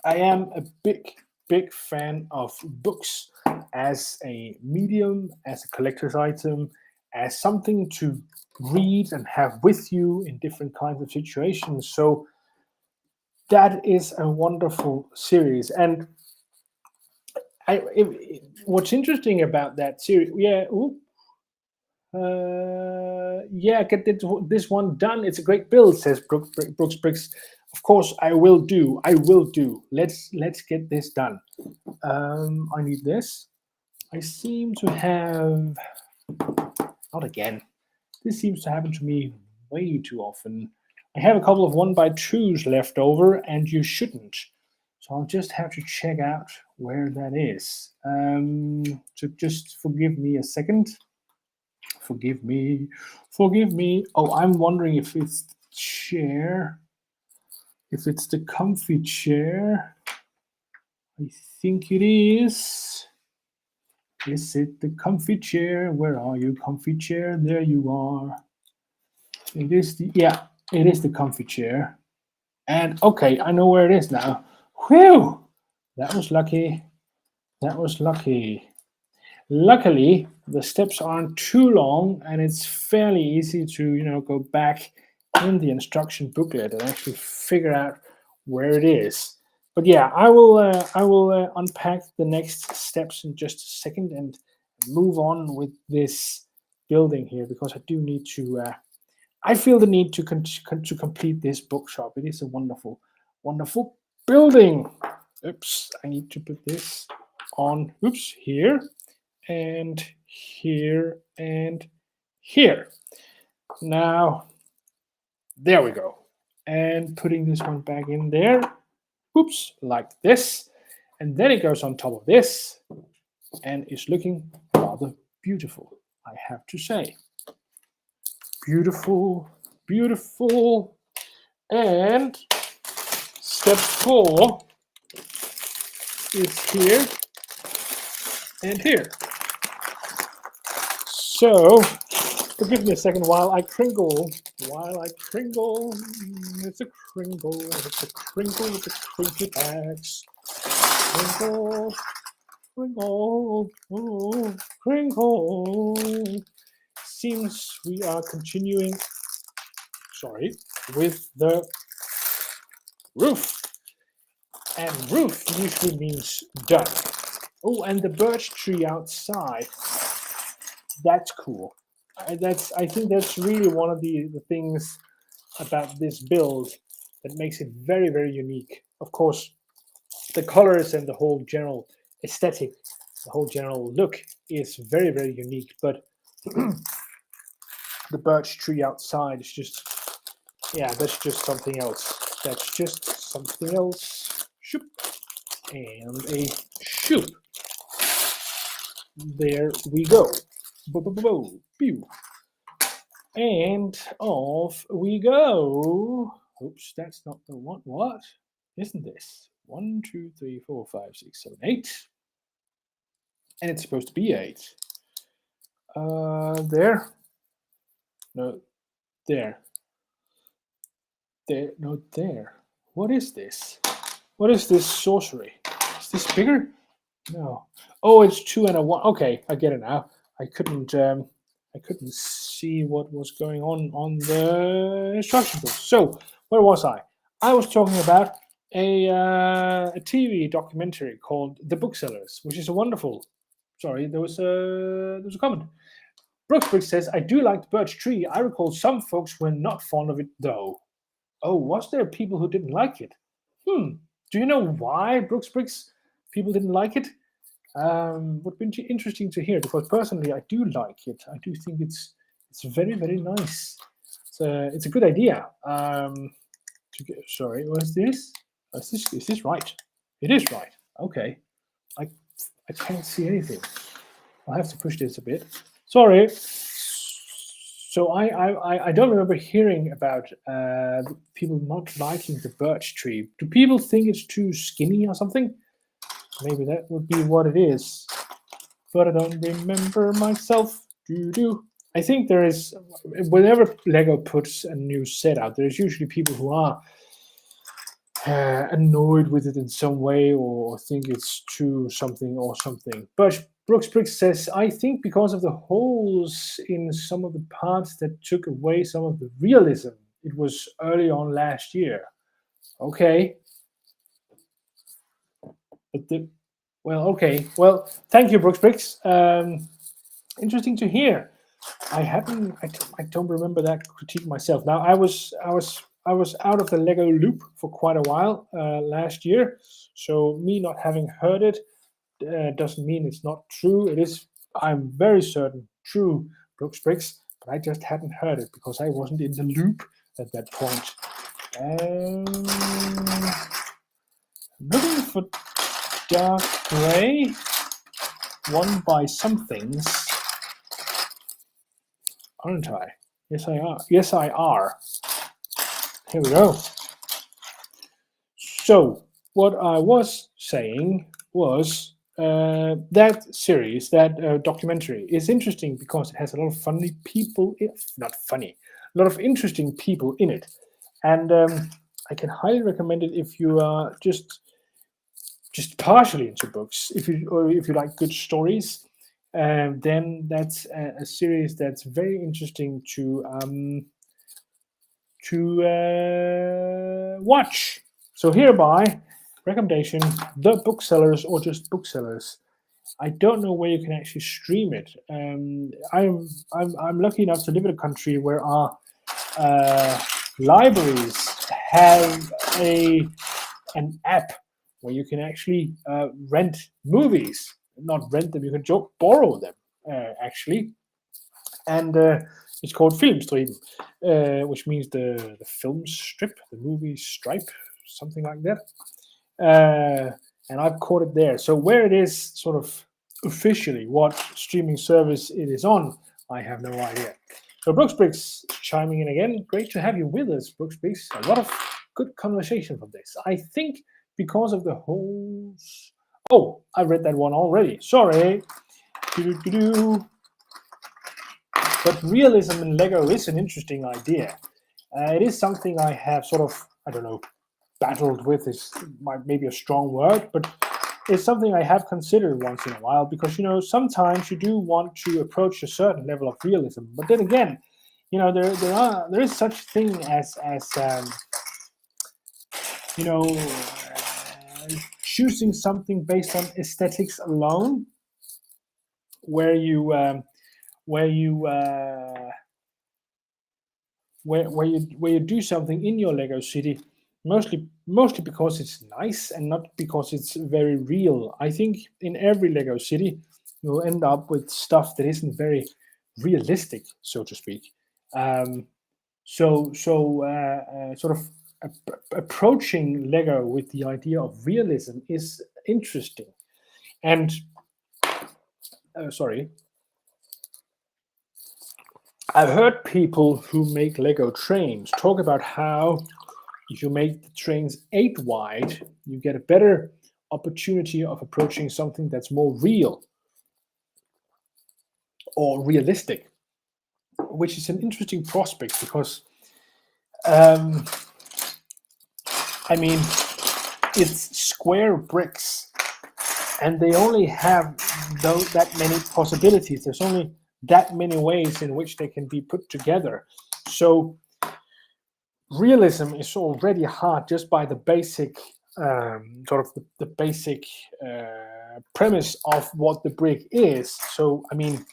I am a big fan of books as a medium, as a collector's item, as something to read and have with you in different kinds of situations. So that is a wonderful series. And what's interesting about that series, get this one done. It's a great build, says Brooks Briggs. Of course, I will do. Let's get this done. I need this. I seem to have, not again. This seems to happen to me way too often. I have a couple of 1x2s left over, and you shouldn't. So I'll just have to check out where that is. So just forgive me a second. Forgive me. Oh, I'm wondering if it's the chair. If it's the comfy chair. I think it is. Is it the comfy chair? Where are you, comfy chair? There you are. It is the comfy chair. And okay, I know where it is now. Whew! That was lucky. Luckily, the steps aren't too long, and it's fairly easy to go back in the instruction booklet and actually figure out where it is. But yeah, I will unpack the next steps in just a second and move on with this building here, because I do need to. I feel the need to complete this bookshop. It is a wonderful, wonderful building. Oops, I need to put this on. Oops, here and here and here. Now, there we go. And putting this one back in there. Oops, like this. And then it goes on top of this and is looking rather beautiful, I have to say. Beautiful, beautiful. And step 4 is here and here. So, forgive me a second while I kringle. It's a kringle. It's a crinkle with the crinkly backs. Kringle, kringle, oh, kringle. Seems we are continuing, with the roof. And roof usually means done. Oh, and the birch tree outside. That's cool. I think that's really one of the things about this build that makes it very, very unique. Of course, the colors and the whole general aesthetic, the whole general look is very, very unique. But the birch tree outside is just, that's just something else. That's just something else. Shoop. And a shoop. There we go. Pew. And off we go. Oops, that's not the one. What? Isn't this? 1, 2, 3, 4, 5, 6, 7, 8. And it's supposed to be 8. There. No, there. There, no, there. What is this? What is this sorcery? Is this bigger? No. Oh, it's 2 and a 1. Okay, I get it now. I couldn't see what was going on the instruction book. So Where was I? I was talking about a TV documentary called The Booksellers, which is a wonderful. Sorry, there was a comment. Brooks says, I do like the birch tree. I recall some folks were not fond of it though. Oh, was there people who didn't like it? Do you know why Brooks people didn't like it? Would be interesting to hear, because personally I do like it. I do think it's very, very nice. It's a good idea. Sorry, what is this? Is this right? It is right. Okay. I can't see anything. I'll have to push this a bit. Sorry. So I don't remember hearing about people not liking the birch tree. Do people think it's too skinny or something? Maybe that would be what it is. But I don't remember myself. I think there is, whenever Lego puts a new set out, there's usually people who are annoyed with it in some way, or think it's too something or something. But Brooks says, I think because of the holes in some of the parts that took away some of the realism. It was early on last year. Okay. But okay. Well, thank you, Brooks. Interesting to hear. I don't remember that critique myself. Now, I was out of the Lego loop for quite a while last year, so me not having heard it doesn't mean it's not true. It is, I'm very certain, true, Brooks, but I just hadn't heard it because I wasn't in the loop at that point. Looking for dark gray, won by some things, aren't I? Yes, I are. Yes, I are. Here we go. So, what I was saying was that series, that documentary, is interesting because it has a lot of funny people, not funny, a lot of interesting people in it. And I can highly recommend it if you are just partially into books. If you like good stories, then that's a series that's very interesting to watch. So hereby, recommendation: The Booksellers, or just Booksellers. I don't know where you can actually stream it. I'm lucky enough to live in a country where our libraries have an app where you can actually rent movies. Not rent them, you can borrow them actually. And it's called Filmstriben, which means the film strip, the movie stripe, something like that. And I've caught it there. So where it is sort of officially, what streaming service it is on, I have no idea. So Brooks chiming in again. Great to have you with us, Brooks. A lot of good conversation from this. I think because of the holes. Oh, I read that one already. Sorry. But realism in Lego is an interesting idea. It is something I have sort of, I don't know, battled with is maybe a strong word, but it's something I have considered once in a while, because, sometimes you do want to approach a certain level of realism. But then again, there is such thing as choosing something based on aesthetics alone, where you do something in your Lego city mostly because it's nice and not because it's very real. I think in every Lego city you'll end up with stuff that isn't very realistic, so to speak. Sort of approaching Lego with the idea of realism is interesting. And I've heard people who make Lego trains talk about how if you make the trains 8 wide, you get a better opportunity of approaching something that's more real or realistic, which is an interesting prospect because, it's square bricks and they only have that many possibilities. There's only that many ways in which they can be put together. So realism is already hard just by the basic sort of the basic premise of what the brick is. So I mean,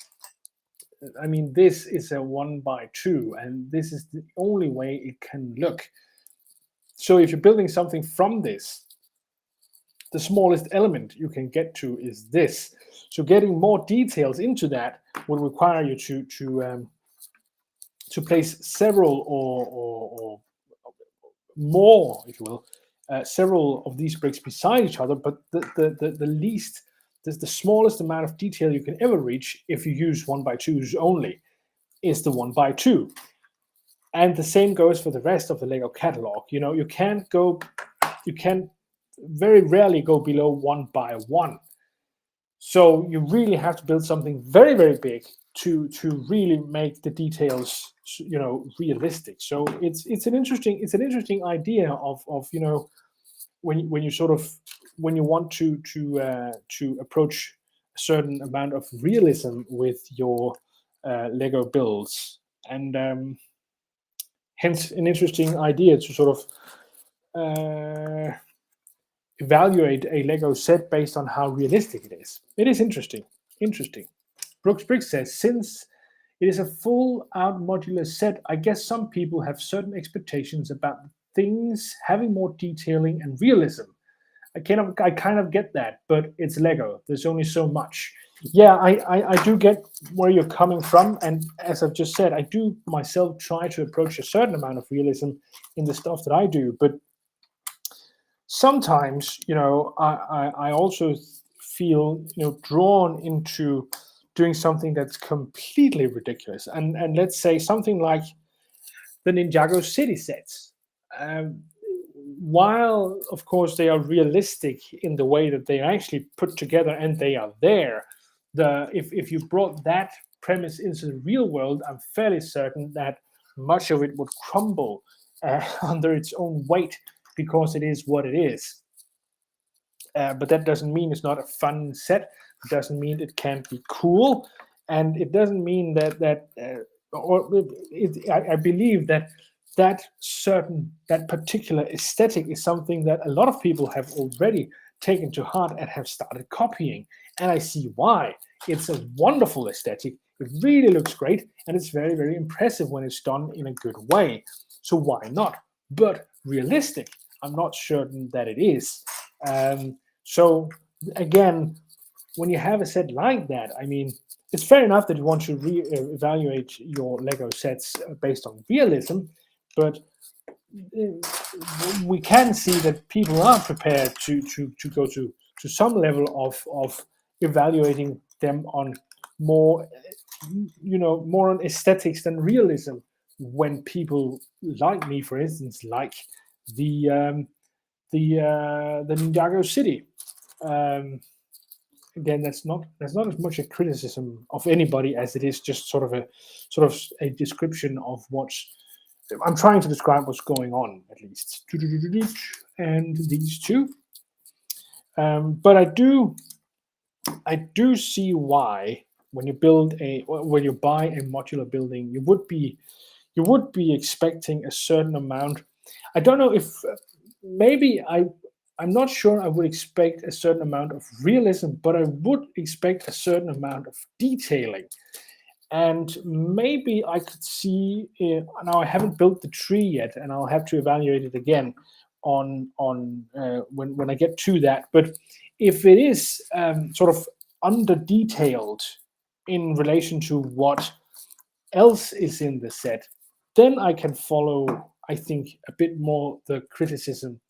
this is a 1 by 2, and this is the only way it can look. So if you're building something from this, the smallest element you can get to is this. So getting more details into that will require you to place several or more, if you will, several of these bricks beside each other. But the least, the smallest amount of detail you can ever reach if you use 1 by 2s only is the 1 by 2. And the same goes for the rest of the Lego catalog. You know, you can very rarely go below 1 by 1. So you really have to build something very, very big to really make the details, you know, realistic. So it's an interesting idea of you know, when you want to approach a certain amount of realism with your Lego builds, and hence an interesting idea to sort of evaluate a Lego set based on how realistic it is. It is interesting. Brooks Briggs says, since it is a full-out modular set, I guess some people have certain expectations about things having more detailing and realism. I kind of get that, but it's Lego. There's only so much. Yeah, I do get where you're coming from, and as I've just said, I do myself try to approach a certain amount of realism in the stuff that I do, but sometimes, you know, I also feel, you know, drawn into doing something that's completely ridiculous, and let's say something like the Ninjago city sets. While of course they are realistic in the way that they are actually put together and they are there, if you brought that premise into the real world, I'm fairly certain that much of it would crumble under its own weight, because it is what it is. But that doesn't mean it's not a fun set. It doesn't mean it can't be cool, and it doesn't mean that I believe that particular aesthetic is something that a lot of people have already taken to heart and have started copying. And I see why. It's a wonderful aesthetic. It really looks great, and it's very, very impressive when it's done in a good way. So why not? But realistic, I'm not certain that it is. So again, when you have a set like that, I mean, it's fair enough that you want to evaluate your Lego sets based on realism, but we can see that people are prepared to go to some level of evaluating them on more, you know, more on aesthetics than realism. When people like me, for instance, like the Ninjago city. Again, that's not as much a criticism of anybody as it is just sort of a description of what's. I'm trying to describe what's going on, at least. And these two. But I do see why when you buy a modular building, you would be expecting a certain amount. I don't know if maybe I'm not sure I would expect a certain amount of realism, but I would expect a certain amount of detailing. And maybe I could see now I haven't built the tree yet, and I'll have to evaluate it again on when I get to that. But if it is sort of under detailed in relation to what else is in the set, then I can follow, I think, a bit more the criticism,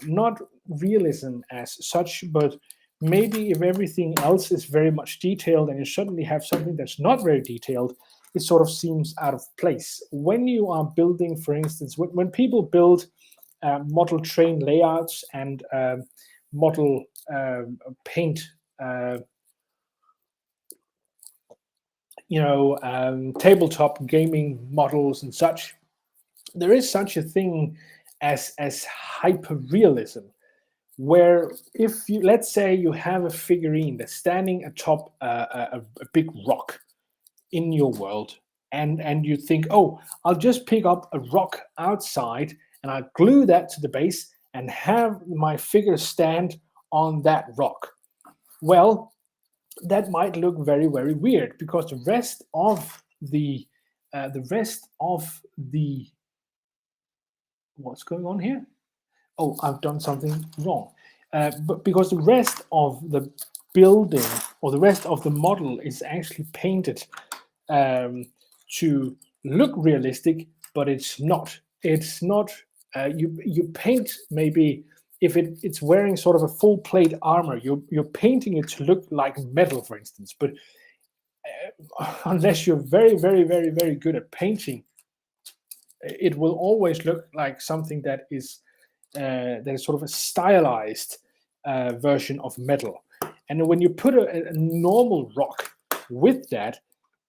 not realism as such, but maybe if everything else is very much detailed and you suddenly have something that's not very detailed, it sort of seems out of place. When you are building, for instance, when people build model train layouts and model paint, tabletop gaming models and such, there is such a thing as hyper realism, where if you, let's say you have a figurine that's standing atop a big rock in your world, and you think, oh, I'll just pick up a rock outside and I'll glue that to the base and have my figure stand on that rock. Well, that might look very, very weird, because the rest of the what's going on here? Oh, I've done something wrong. But because the rest of the building or the rest of the model is actually painted to look realistic, but it's not. It's not. You paint, maybe if it's wearing sort of a full plate armor, you're painting it to look like metal, for instance. But unless you're very, very, very, very good at painting, it will always look like something that is sort of a stylized version of metal. And when you put a normal rock with that,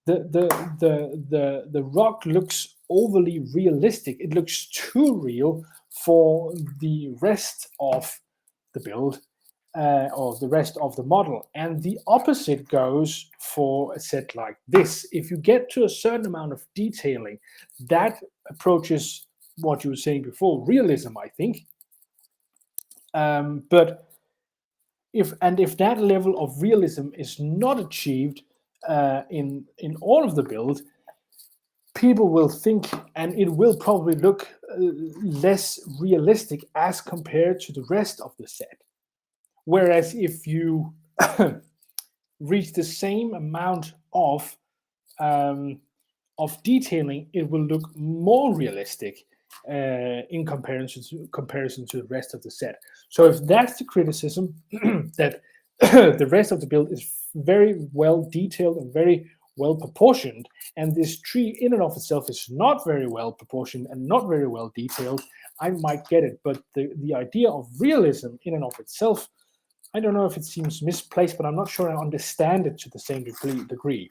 the rock looks overly realistic. It looks too real for the rest of the build or the rest of the model. And the opposite goes for a set like this. If you get to a certain amount of detailing, that approaches what you were saying before, realism, I think. But if that level of realism is not achieved in all of the build, people will think, and it will probably look less realistic as compared to the rest of the set. Whereas if you reach the same amount of detailing, it will look more realistic in comparison to the rest of the set. So if that's the criticism, that the rest of the build is very well detailed and very well proportioned, and this tree in and of itself is not very well proportioned and not very well detailed, I might get it. But the idea of realism in and of itself, I don't know if it seems misplaced, but I'm not sure I understand it to the same degree.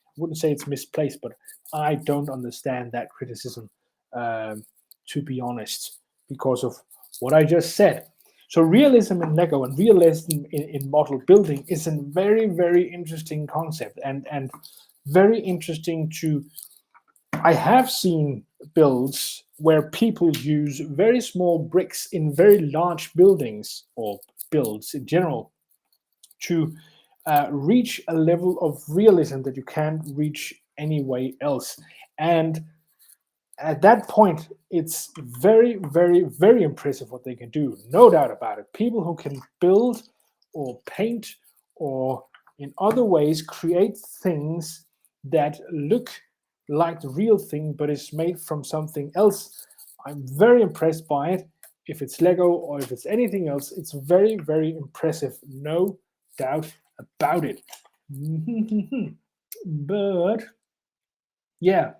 I wouldn't say it's misplaced, but I don't understand that criticism, to be honest, because of what I just said. So realism in Lego and realism in model building is a very, very interesting concept, and very interesting to... I have seen builds where people use very small bricks in very large buildings, or builds in general, to reach a level of realism that you can't reach any way else. And at that point, it's very, very, very impressive what they can do. No doubt about it. People who can build or paint or in other ways create things that look like the real thing, but is made from something else, I'm very impressed by it. If it's Lego or if it's anything else, it's very, very impressive. No doubt about it. But yeah,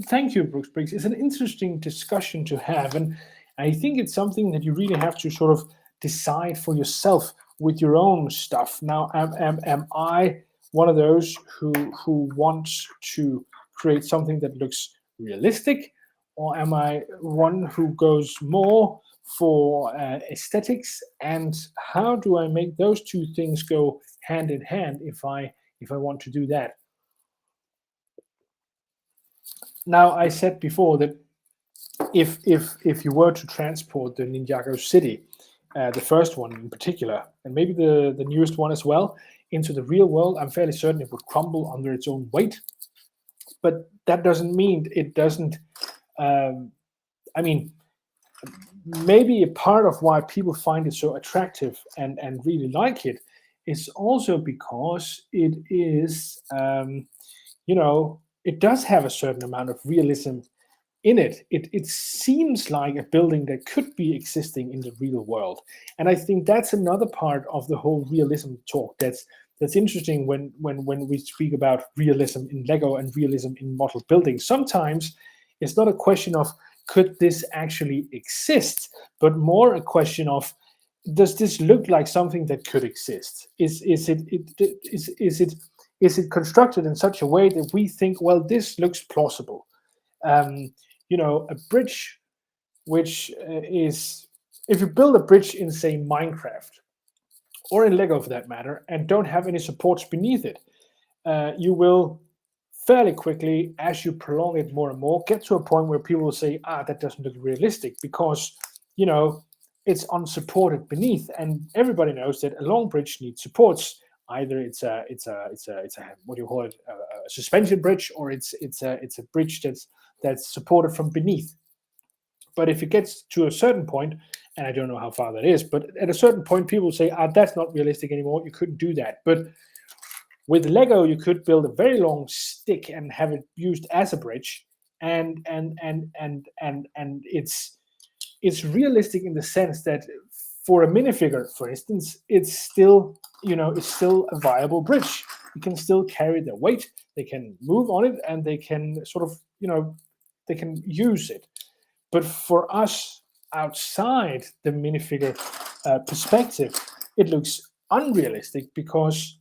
thank you, Brooks Briggs. It's an interesting discussion to have, and I think it's something that you really have to sort of decide for yourself with your own stuff. Now, am I one of those who wants to create something that looks realistic, or am I one who goes more for aesthetics? And how do I make those two things go hand in hand if I want to do that? Now, I said before that if you were to transport the Ninjago City, the first one in particular, and maybe the newest one as well, into the real world, I'm fairly certain it would crumble under its own weight. But that doesn't mean it doesn't... I mean, maybe a part of why people find it so attractive and really like it is also because it is, it does have a certain amount of realism in it. It seems like a building that could be existing in the real world. And I think that's another part of the whole realism talk that's interesting when we speak about realism in Lego and realism in model building. Sometimes it's not a question of could this actually exist, but more a question of, does this look like something that could exist? Is it constructed in such a way that we think, well, this looks plausible? A bridge, which is, if you build a bridge in, say, Minecraft, or in Lego for that matter, and don't have any supports beneath it, you will fairly quickly, as you prolong it more and more, get to a point where people will say, that doesn't look realistic because, it's unsupported beneath, and everybody knows that a long bridge needs supports. Either it's a what do you call it, a suspension bridge, or it's a bridge that's supported from beneath. But if it gets to a certain point, and I don't know how far that is, but at a certain point, people say, that's not realistic anymore. You couldn't do that. But with Lego, you could build a very long stick and have it used as a bridge, and it's realistic in the sense that for a minifigure, for instance, it's still a viable bridge. You can still carry their weight, they can move on it, and they can sort of they can use it. But for us outside the minifigure perspective, it looks unrealistic because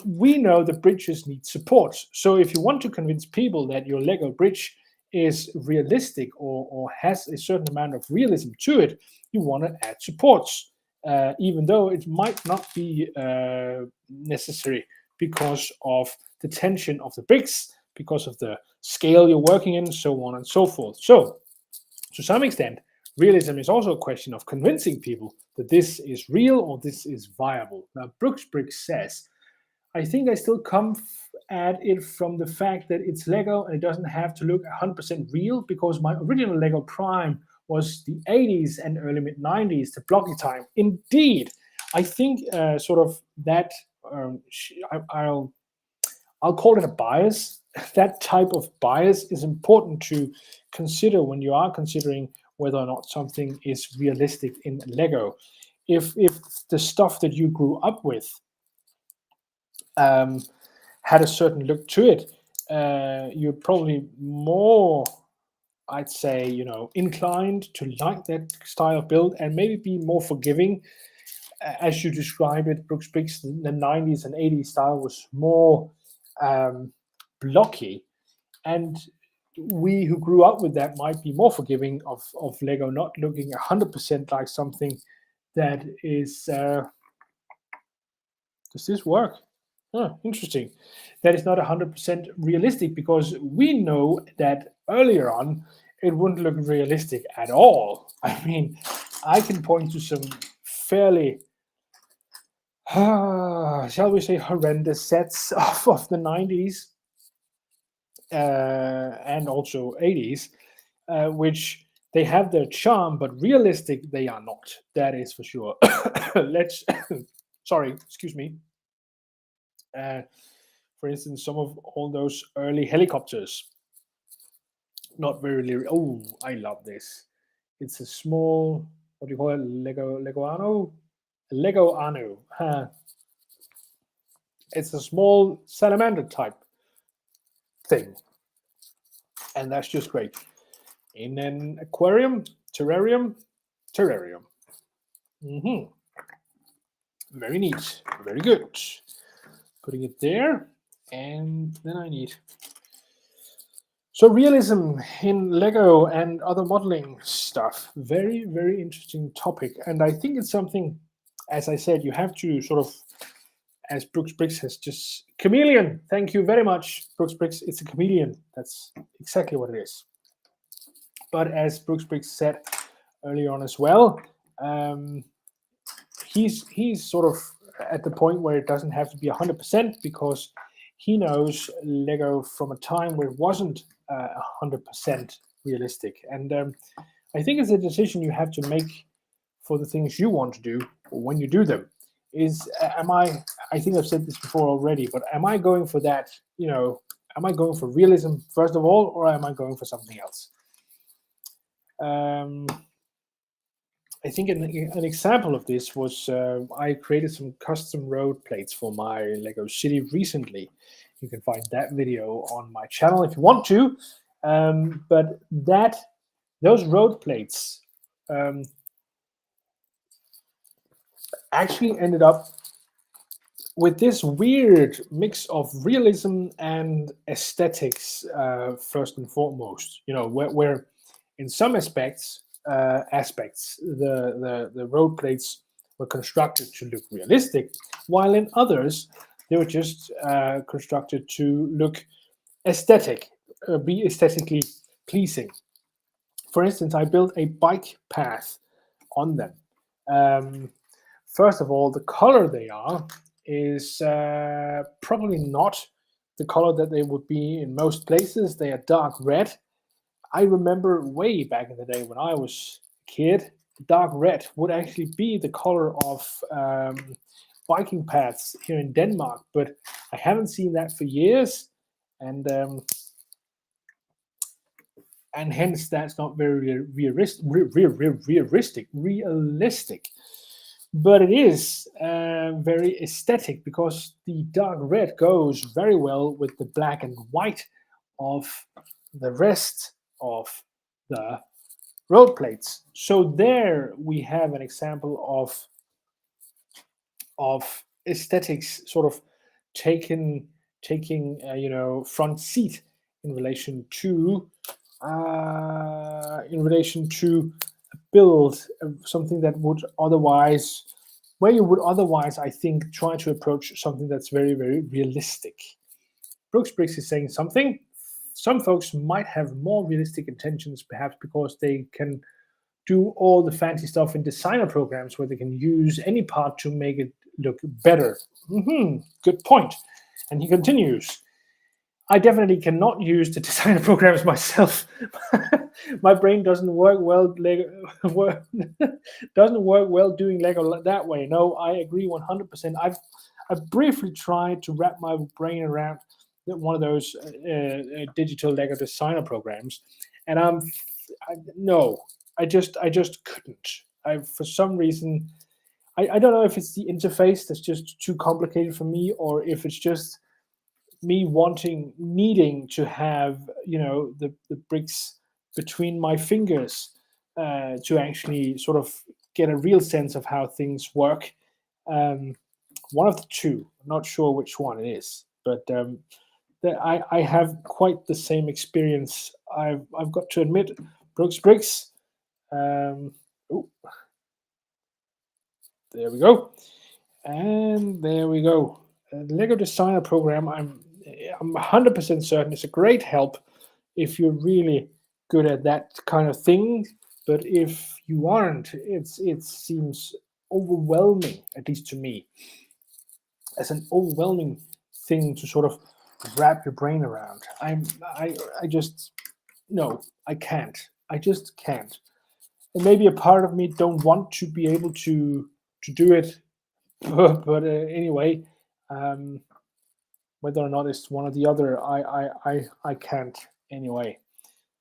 we know the bridges need support. So if you want to convince people that your Lego bridge is realistic or has a certain amount of realism to it, you want to add supports, even though it might not be necessary because of the tension of the bricks, because of the scale you're working in, so on and so forth. So to some extent, realism is also a question of convincing people that this is real or this is viable. Now, Bricks says, I think I still come at it from the fact that it's Lego and it doesn't have to look 100% real, because my original Lego Prime was the 80s and early mid-90s, the blocky time. Indeed, I think sort of that, I'll call it a bias. That type of bias is important to consider when you are considering whether or not something is realistic in Lego. If the stuff that you grew up with had a certain look to it, you're probably more, I'd say, inclined to like that style of build and maybe be more forgiving. As you describe it, Bricks, the 90s and 80s style was more blocky, and we who grew up with that might be more forgiving of Lego not looking 100% like something that is. Does this work? Interesting. That is not 100% realistic, because we know that earlier on it wouldn't look realistic at all. I mean, I can point to some fairly, shall we say, horrendous sets of the 90s and also 80s, which they have their charm, but realistic they are not. That is for sure. Sorry, excuse me. For instance, some of all those early helicopters, not very. Oh, I love this. It's a small, what do you call it? Lego Anu. It's a small salamander type thing, and that's just great. In an aquarium, terrarium. Very neat, very good. Putting it there, and then I need. So realism in Lego and other modeling stuff, very, very interesting topic. And I think it's something, as I said, you have to sort of, as Bricks has just, chameleon, thank you very much, Bricks, it's a chameleon. That's exactly what it is. But as Bricks said earlier on as well, he's sort of at the point where it doesn't have to be 100%, because he knows Lego from a time where it wasn't 100% realistic. And I think it's a decision you have to make for the things you want to do when you do them. I think I've said this before already, but am I going for that, am I going for realism first of all, or am I going for something else? I think an example of this was I created some custom road plates for my Lego City recently. You can find that video on my channel if you want to. But those road plates actually ended up with this weird mix of realism and aesthetics, first and foremost. Where in some aspects the road plates were constructed to look realistic, while in others they were just constructed to look be aesthetically pleasing. For instance, I built a bike path on them. First of all, the color they are is probably not the color that they would be in most places. They are dark red. I remember way back in the day when I was a kid, dark red would actually be the color of biking paths here in Denmark, but I haven't seen that for years, and hence that's not very realistic. But it is very aesthetic because the dark red goes very well with the black and white of the rest of the road plates. So there we have an example of aesthetics sort of taking front seat in relation to build something that would otherwise, where you would otherwise, I think, try to approach something that's very, very realistic. Brooks Briggs is saying something. Some folks might have more realistic intentions, perhaps because they can do all the fancy stuff in designer programs where they can use any part to make it look better. Good point. And he continues, I definitely cannot use the designer programs myself. My brain doesn't work well doing Lego that way. No, I agree 100%. I've briefly tried to wrap my brain around one of those digital Lego designer programs, and I just couldn't. For some reason, I don't know if it's the interface that's just too complicated for me, or if it's just me needing to have the bricks between my fingers to actually sort of get a real sense of how things work. One of the two, I'm not sure which one it is, but I have quite the same experience. I've got to admit, Brooks Briggs. There we go, and there we go. Lego Designer Program. I'm 100% certain it's a great help if you're really good at that kind of thing. But if you aren't, it seems overwhelming, at least to me, as an overwhelming thing to sort of wrap your brain around. I just no, I can't. I just can't. And maybe a part of me don't want to be able to do it, but anyway. Whether or not it's one or the other, I can't anyway.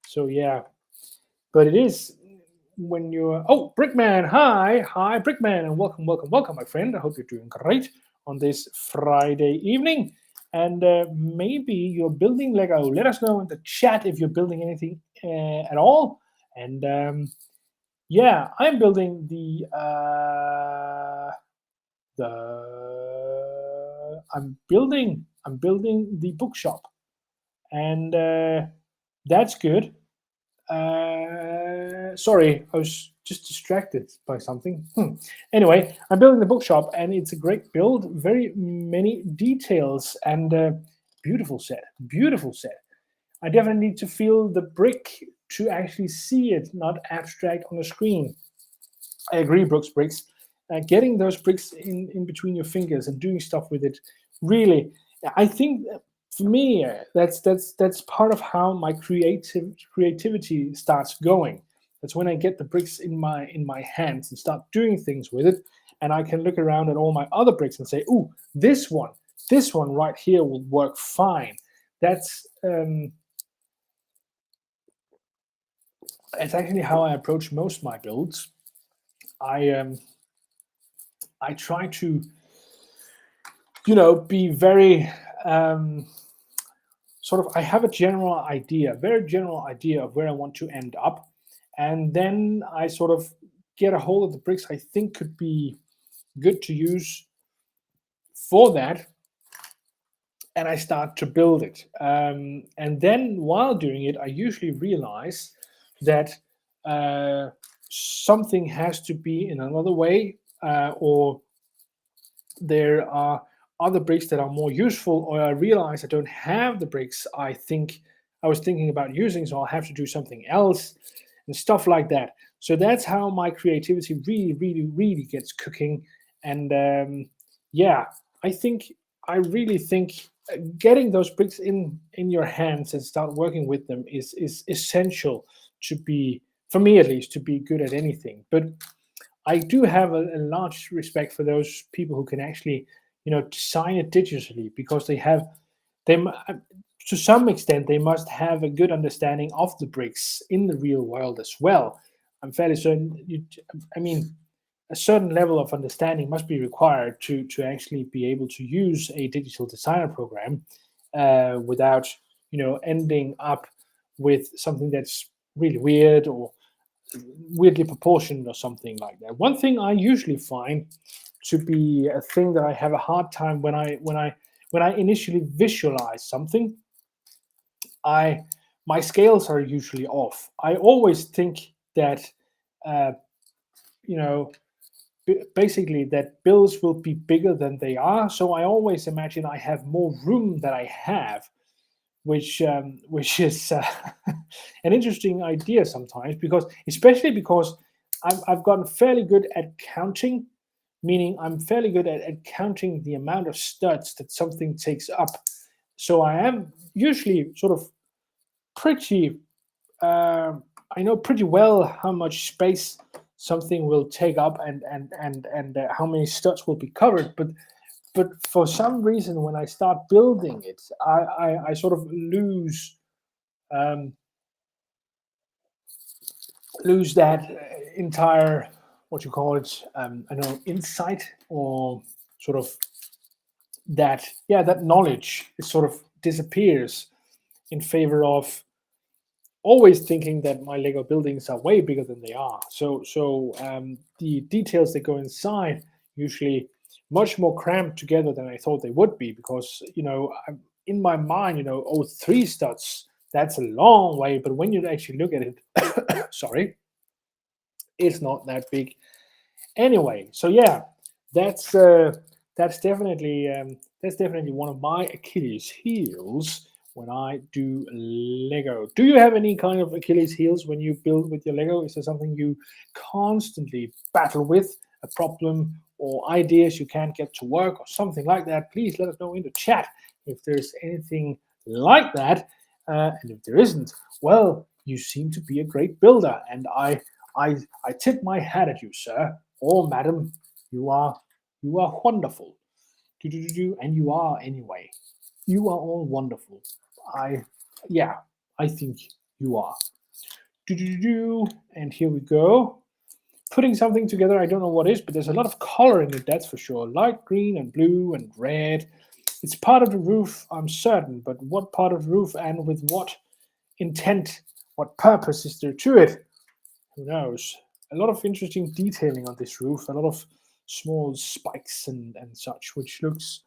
So yeah, but it is when you're Brickman, hi Brickman, and welcome, my friend. I hope you're doing great on this Friday evening, and maybe you're building Lego. Let us know in the chat if you're building anything at all. And yeah, I'm building I'm building the bookshop, and that's good. Sorry, I was just distracted by something. Anyway, I'm building the bookshop, and it's a great build. Very many details, and beautiful set. Beautiful set. I definitely need to feel the brick to actually see it, not abstract on the screen. I agree, Brooks Briggs. Getting those bricks in between your fingers and doing stuff with it, really, I think for me that's part of how my creativity starts going. That's when I get the bricks in my hands and start doing things with it, and I can look around at all my other bricks and say, "Ooh, this one right here will work fine." That's actually how I approach most of my builds. I try to, be very sort of, I have a very general idea of where I want to end up. And then I sort of get a hold of the bricks I think could be good to use for that. And I start to build it. And then while doing it, I usually realize that something has to be in another way, or there are other bricks that are more useful, or I realize I don't have the bricks I was thinking about using, so I'll have to do something else and stuff like that. So that's how my creativity really, really, really gets cooking. And yeah, I really think getting those bricks in your hands and start working with them is essential to be, for me at least, to be good at anything. But I do have a large respect for those people who can actually, design it digitally, because to some extent they must have a good understanding of the bricks in the real world as well. I'm fairly certain. I mean, a certain level of understanding must be required to actually be able to use a digital designer program without ending up with something that's really weird or weirdly proportioned or something like that. One thing I usually find to be a thing that I have a hard time when I initially visualize something, I my scales are usually off. I always think that uh, you know basically that bills will be bigger than they are. So I always imagine I have more room than I have, which is an interesting idea sometimes, because especially because I've gotten fairly good at counting, meaning I'm fairly good at counting the amount of studs that something takes up. So I am usually sort of pretty uh, I know pretty well how much space something will take up, and how many studs will be covered. But for some reason, when I start building it, I sort of um, lose that entire, what you call it, I don't know, insight, or sort of that knowledge. It sort of disappears in favor of always thinking that my Lego buildings are way bigger than they are. So the details that go inside usually much more crammed together than I thought they would be, because in my mind, oh, 3 studs, that's a long way. But when you actually look at it, sorry, it's not that big anyway. So yeah, that's uh, that's definitely one of my Achilles heels when I do Lego. Do you have any kind of Achilles heels when you build with your Lego? Is there something you constantly battle with, a problem or ideas you can't get to work or something like that? Please let us know in the chat if there's anything like that. And if there isn't, well, you seem to be a great builder, and I tip my hat at you, sir or madam. You are wonderful. And you are anyway. You are all wonderful. I yeah, I think you are. And here we go. Putting something together, I don't know what is, but there's a lot of color in it, that's for sure. Light green and blue and red. It's part of the roof, I'm certain, but what part of the roof and with what intent, what purpose is there to it? Who knows? A lot of interesting detailing on this roof, a lot of small spikes and such, which looks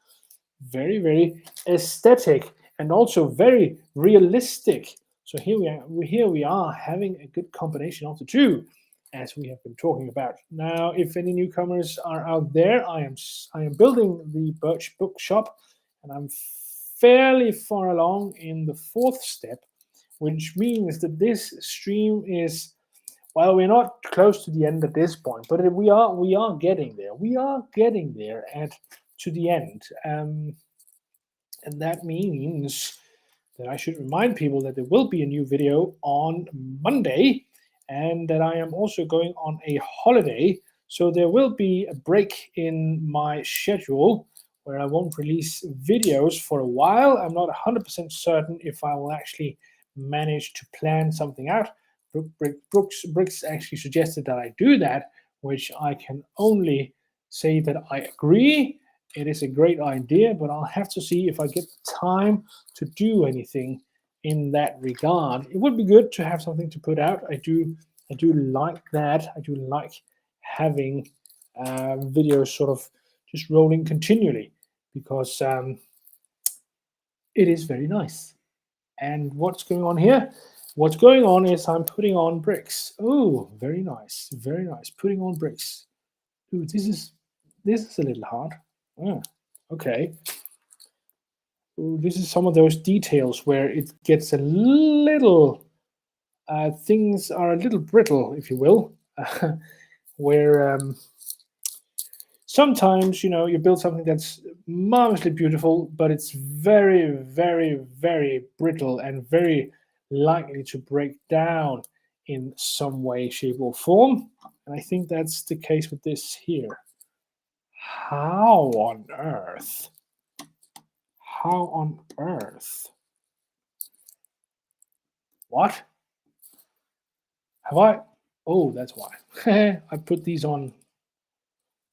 very, very aesthetic and also very realistic. So here we are having a good combination of the two, as we have been talking about. Now, if any newcomers are out there, I am building the Birch Bookshop, and I'm fairly far along in the 4th step, which means that this stream is, well, we're not close to the end at this point, but we are getting there. We are getting there at to the end, and that means that I should remind people that there will be a new video on Monday, and that I am also going on a holiday. So there will be a break in my schedule where I won't release videos for a while. I'm not 100% certain if I will actually manage to plan something out. Brooks actually suggested that I do that, which I can only say that I agree. It is a great idea, but I'll have to see if I get time to do anything in that regard. It would be good to have something to put out. I do like that. I do like having videos sort of just rolling continually, because it is very nice. And what's going on here? What's going on is I'm putting on bricks. Oh, very nice, very nice. Putting on bricks. Ooh, this is a little hard. Okay. Ooh, this is some of those details where it gets a little, things are a little brittle, if you will, where sometimes, you build something that's marvelously beautiful, but it's very, very, very brittle and very likely to break down in some way, shape, or form. And I think that's the case with this here. How on earth? How on earth? What? Have I? Oh, that's why. I put these on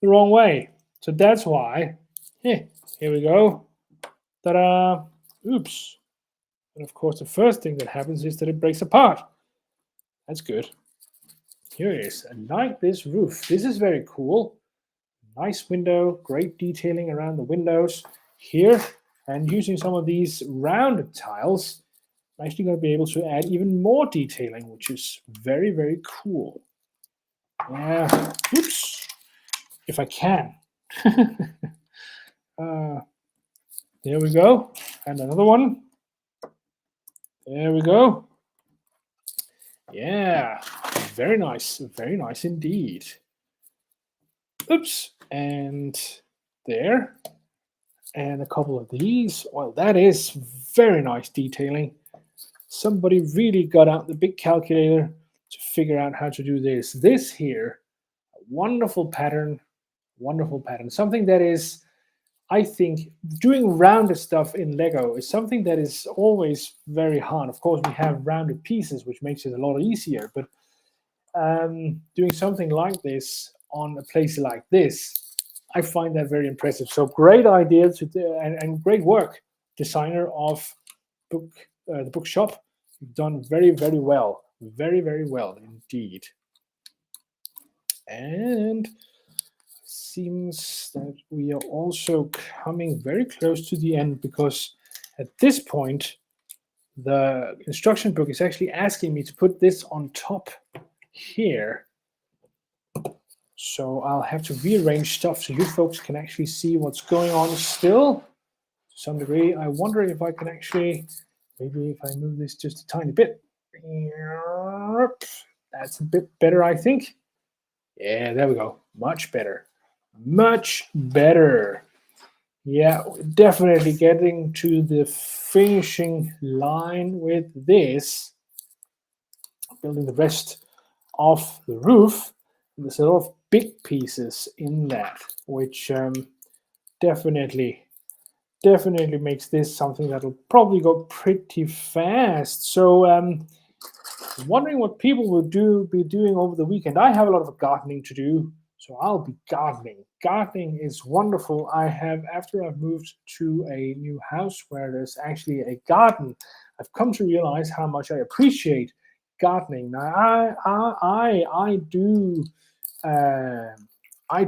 the wrong way. So that's why. Here we go. Ta-da! Oops. And of course, the first thing that happens is that it breaks apart. That's good. Here it is. I like this roof. This is very cool. Nice window, great detailing around the windows here. And using some of these rounded tiles, I'm actually going to be able to add even more detailing, which is very, very cool. Yeah. Oops. If I can. There we go. And another one. There we go. Yeah, very nice indeed. Oops, and there, and a couple of these. Well, that is very nice detailing. Somebody really got out the big calculator to figure out how to do this. This here, a wonderful pattern, something that is, I think, doing rounded stuff in Lego is something that is always very hard. Of course, we have rounded pieces, which makes it a lot easier, but doing something like this on a place like this, I find that very impressive. So great idea and great work, designer of the Bookshop. You've done very, very well. Very, very well indeed. And seems that we are also coming very close to the end, because at this point the instruction book is actually asking me to put this on top here. So I'll have to rearrange stuff so you folks can actually see what's going on still to some degree. I wonder if I can actually, maybe if I move this just a tiny bit. That's a bit better, I think. Yeah, there we go. Much better. Much better. Yeah, definitely getting to the finishing line with this. Building the rest of the roof. There's a lot of big pieces in that, which definitely makes this something that'll probably go pretty fast. So wondering what people will be doing over the weekend. I have a lot of gardening to do, so I'll be gardening. Gardening is wonderful. After I've moved to a new house where there's actually a garden, I've come to realize how much I appreciate gardening. Now, I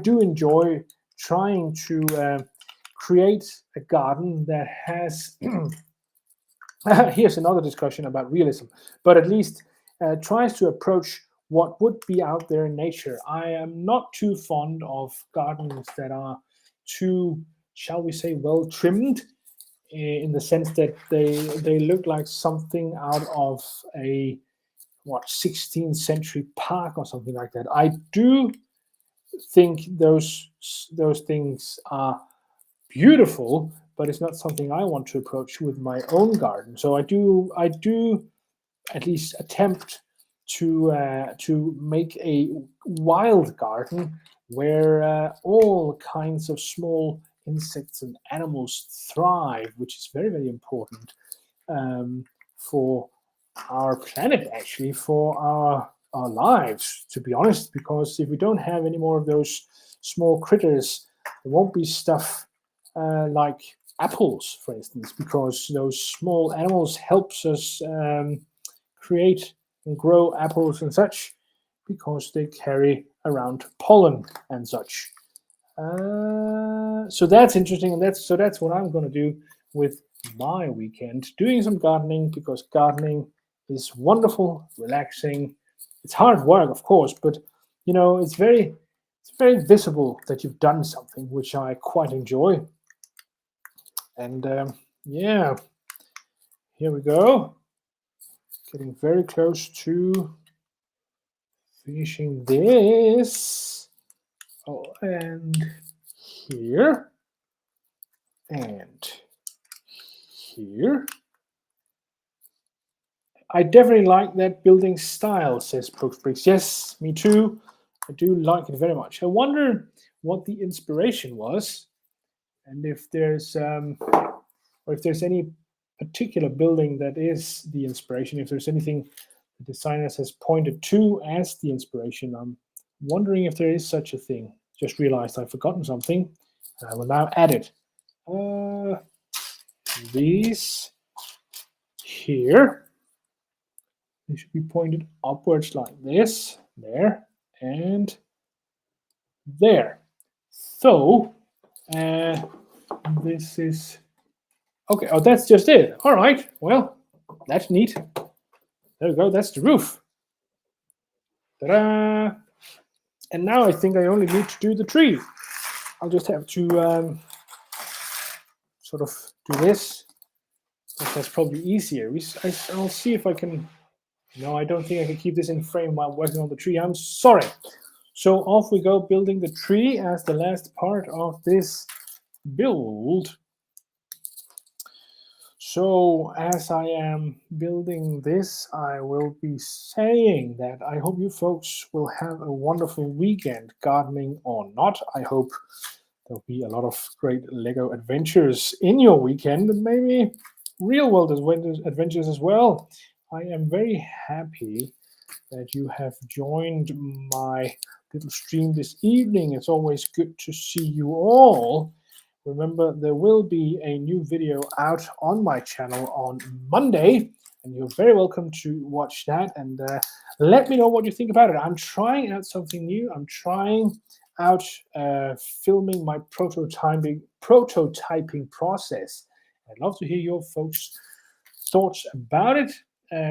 do enjoy trying to create a garden that has. Here's another discussion about realism, but at least tries to approach what would be out there in nature. I am not too fond of gardens that are too, shall we say, well trimmed, in the sense that they look like something out of a 16th century park or something like that. I do think those things are beautiful, but it's not something I want to approach with my own garden. So I do at least attempt to make a wild garden where all kinds of small insects and animals thrive, which is very, very important for our planet, actually, for our lives, to be honest, because if we don't have any more of those small critters, there won't be stuff like apples, for instance, because those small animals helps us create and grow apples and such, because they carry around pollen and such. So that's interesting, and that's what I'm going to do with my weekend, doing some gardening, because gardening is wonderful, relaxing. It's hard work, of course, but it's very visible that you've done something, which I quite enjoy. And yeah, here we go. Getting very close to finishing this. Oh, and here. And here. I definitely like that building style, says Brooks. Yes, me too. I do like it very much. I wonder what the inspiration was, and if there's any particular building that is the inspiration. If there's anything the designers has pointed to as the inspiration, I'm wondering if there is such a thing. Just realized I've forgotten something, and I will now add it. These here. They should be pointed upwards like this, there, and there. So, this is, okay, oh, that's just it. All right, well, that's neat. There we go, that's the roof. Ta-da! And now I think I only need to do the tree. I'll just have to sort of do this. That's probably easier. I'll see if I can. No, I don't think I can keep this in frame while working on the tree. I'm sorry. So off we go, building the tree as the last part of this build. So as I am building this, I will be saying that I hope you folks will have a wonderful weekend, gardening or not. I hope there'll be a lot of great Lego adventures in your weekend, and maybe real world adventures as well. I am very happy that you have joined my little stream this evening. It's always good to see you all. Remember, there will be a new video out on my channel on Monday, and you're very welcome to watch that and let me know what you think about it. I'm trying out something new. I'm trying out filming my prototyping process. I'd love to hear your folks' thoughts about it.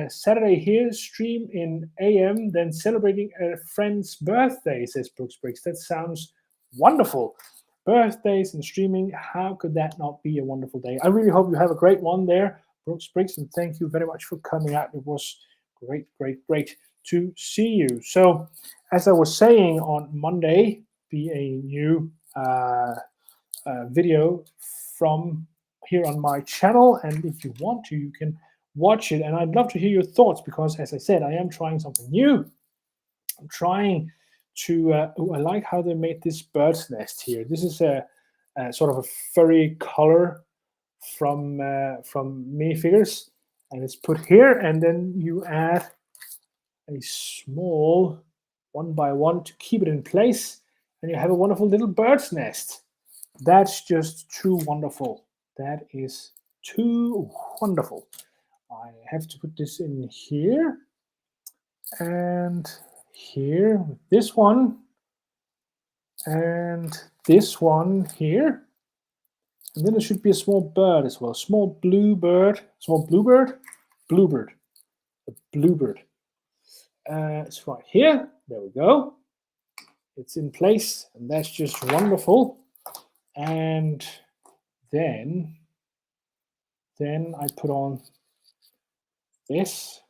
Saturday here, stream in AM, then celebrating a friend's birthday, says Brooks. That sounds wonderful. Birthdays and streaming, how could that not be a wonderful day? I really hope you have a great one there, Brooks, and thank you very much for coming out. It was great to see you. So, as I was saying, on Monday, be a new video from here on my channel, and if you want to, you can watch it, and I'd love to hear your thoughts, because as I said, I am trying something new. I'm trying to I like how they made this bird's nest here. This is a sort of a furry color from minifigures, and it's put here, and then you add a small 1x1 to keep it in place, and you have a wonderful little bird's nest. That's just too wonderful. That is too wonderful. I have to put this in here and here with this one and this one here. And then there should be a small bird as well. Small bluebird. Bluebird. A bluebird. It's right here. There we go. It's in place, and that's just wonderful. And then I put on this.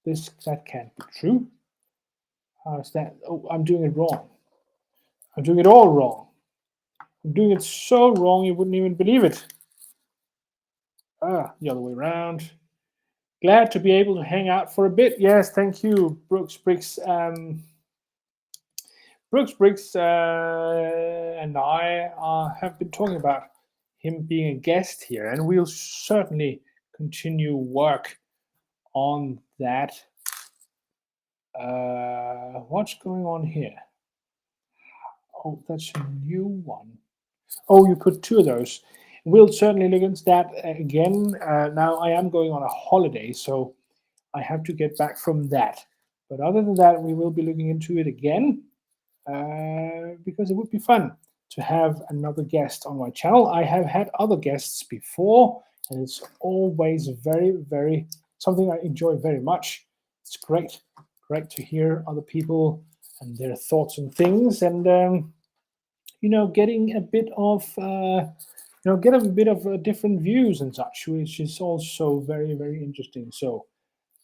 That can't be true. How is that? Oh, I'm doing it wrong. I'm doing it all wrong. I'm doing it so wrong you wouldn't even believe it. The other way around. Glad to be able to hang out for a bit. Yes, thank you, Brooks. Brooks and I have been talking about him being a guest here, and we'll certainly continue work on that. What's going on here? Oh, that's a new one. Oh, you put two of those. We'll certainly look into that again. Now I am going on a holiday, so I have to get back from that. But other than that, we will be looking into it again, because it would be fun to have another guest on my channel. I have had other guests before, and it's always very something I enjoy very much. It's great to hear other people and their thoughts and things, and getting a bit of get a bit of different views and such, which is also very, very interesting. So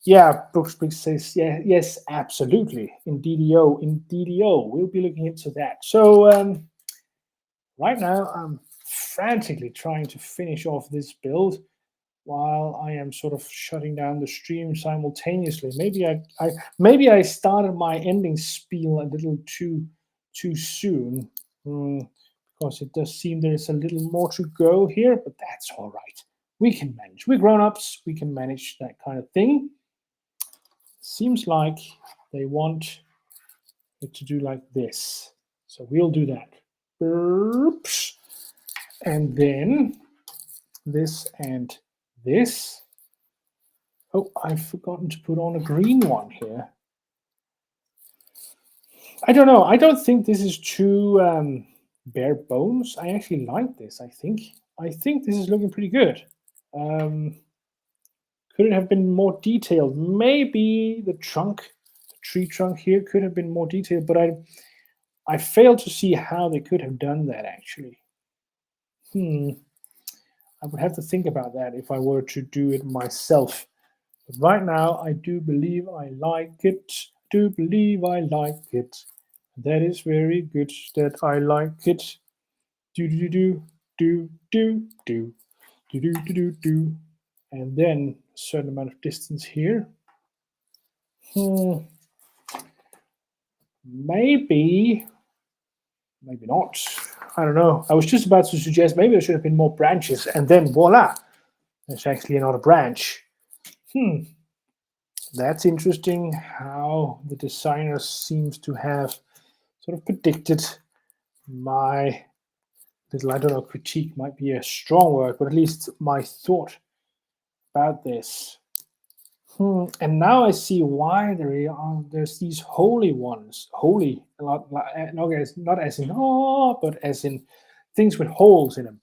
yeah, Bookshop says yeah, yes, absolutely. In DDO, we'll be looking into that. So right now, I'm frantically trying to finish off this build while I am sort of shutting down the stream simultaneously. Maybe I started my ending spiel a little too soon, because it does seem there's a little more to go here, but that's all right. We can manage. We're grown-ups. We can manage that kind of thing. Seems like they want it to do like this. So we'll do that. Oops. And then this and this. Oh, I've forgotten to put on a green one here. I don't know. I don't think this is too bare bones. I actually like this, I think. I think this is looking pretty good. Could it have been more detailed? Maybe the tree trunk here could have been more detailed, but I failed to see how they could have done that, actually. I would have to think about that if I were to do it myself. But right now, I do believe I like it. Do believe I like it. That is very good that I like it. Do do do do do do do do do do do. And then a certain amount of distance here. Maybe not. I don't know. I was just about to suggest maybe there should have been more branches, and then voila, there's actually another branch. That's interesting how the designer seems to have sort of predicted my little, I don't know, critique might be a strong word, but at least my thought about this. And now I see why there's these holy ones. Holy, not as in oh, but as in things with holes in them.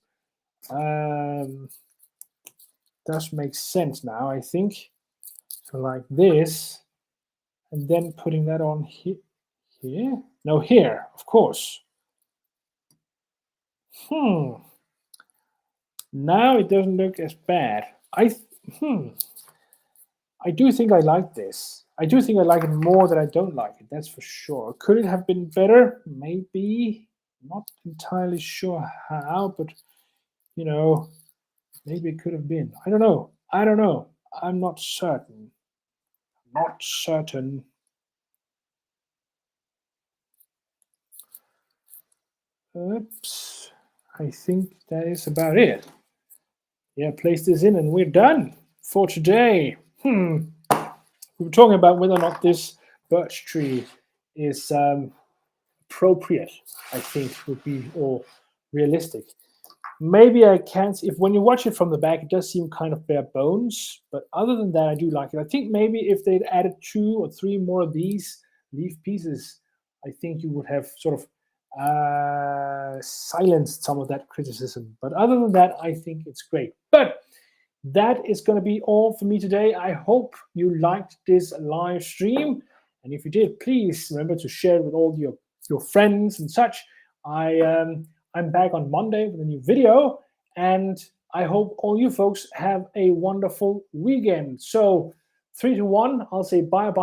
Does make sense now, I think. So like this, and then putting that on here. No, here, of course. Now it doesn't look as bad. I do think I like this. I do think I like it more than I don't like it. That's for sure. Could it have been better? Maybe. Not entirely sure how, but maybe it could have been. I don't know. I'm not certain. Not certain. Oops. I think that is about it. Yeah, place this in and we're done for today. We were talking about whether or not this birch tree is appropriate, I think would be, or realistic. Maybe I can't, if when you watch it from the back, it does seem kind of bare bones, but other than that, I do like it. I think maybe if they'd added 2 or 3 more of these leaf pieces, I think you would have sort of silenced some of that criticism. But other than that, I think it's great. But that is going to be all for me today. I hope you liked this live stream. And if you did, please remember to share it with all your friends and such. I'm back on Monday with a new video. And I hope all you folks have a wonderful weekend. So 3 to 1, I'll say bye-bye.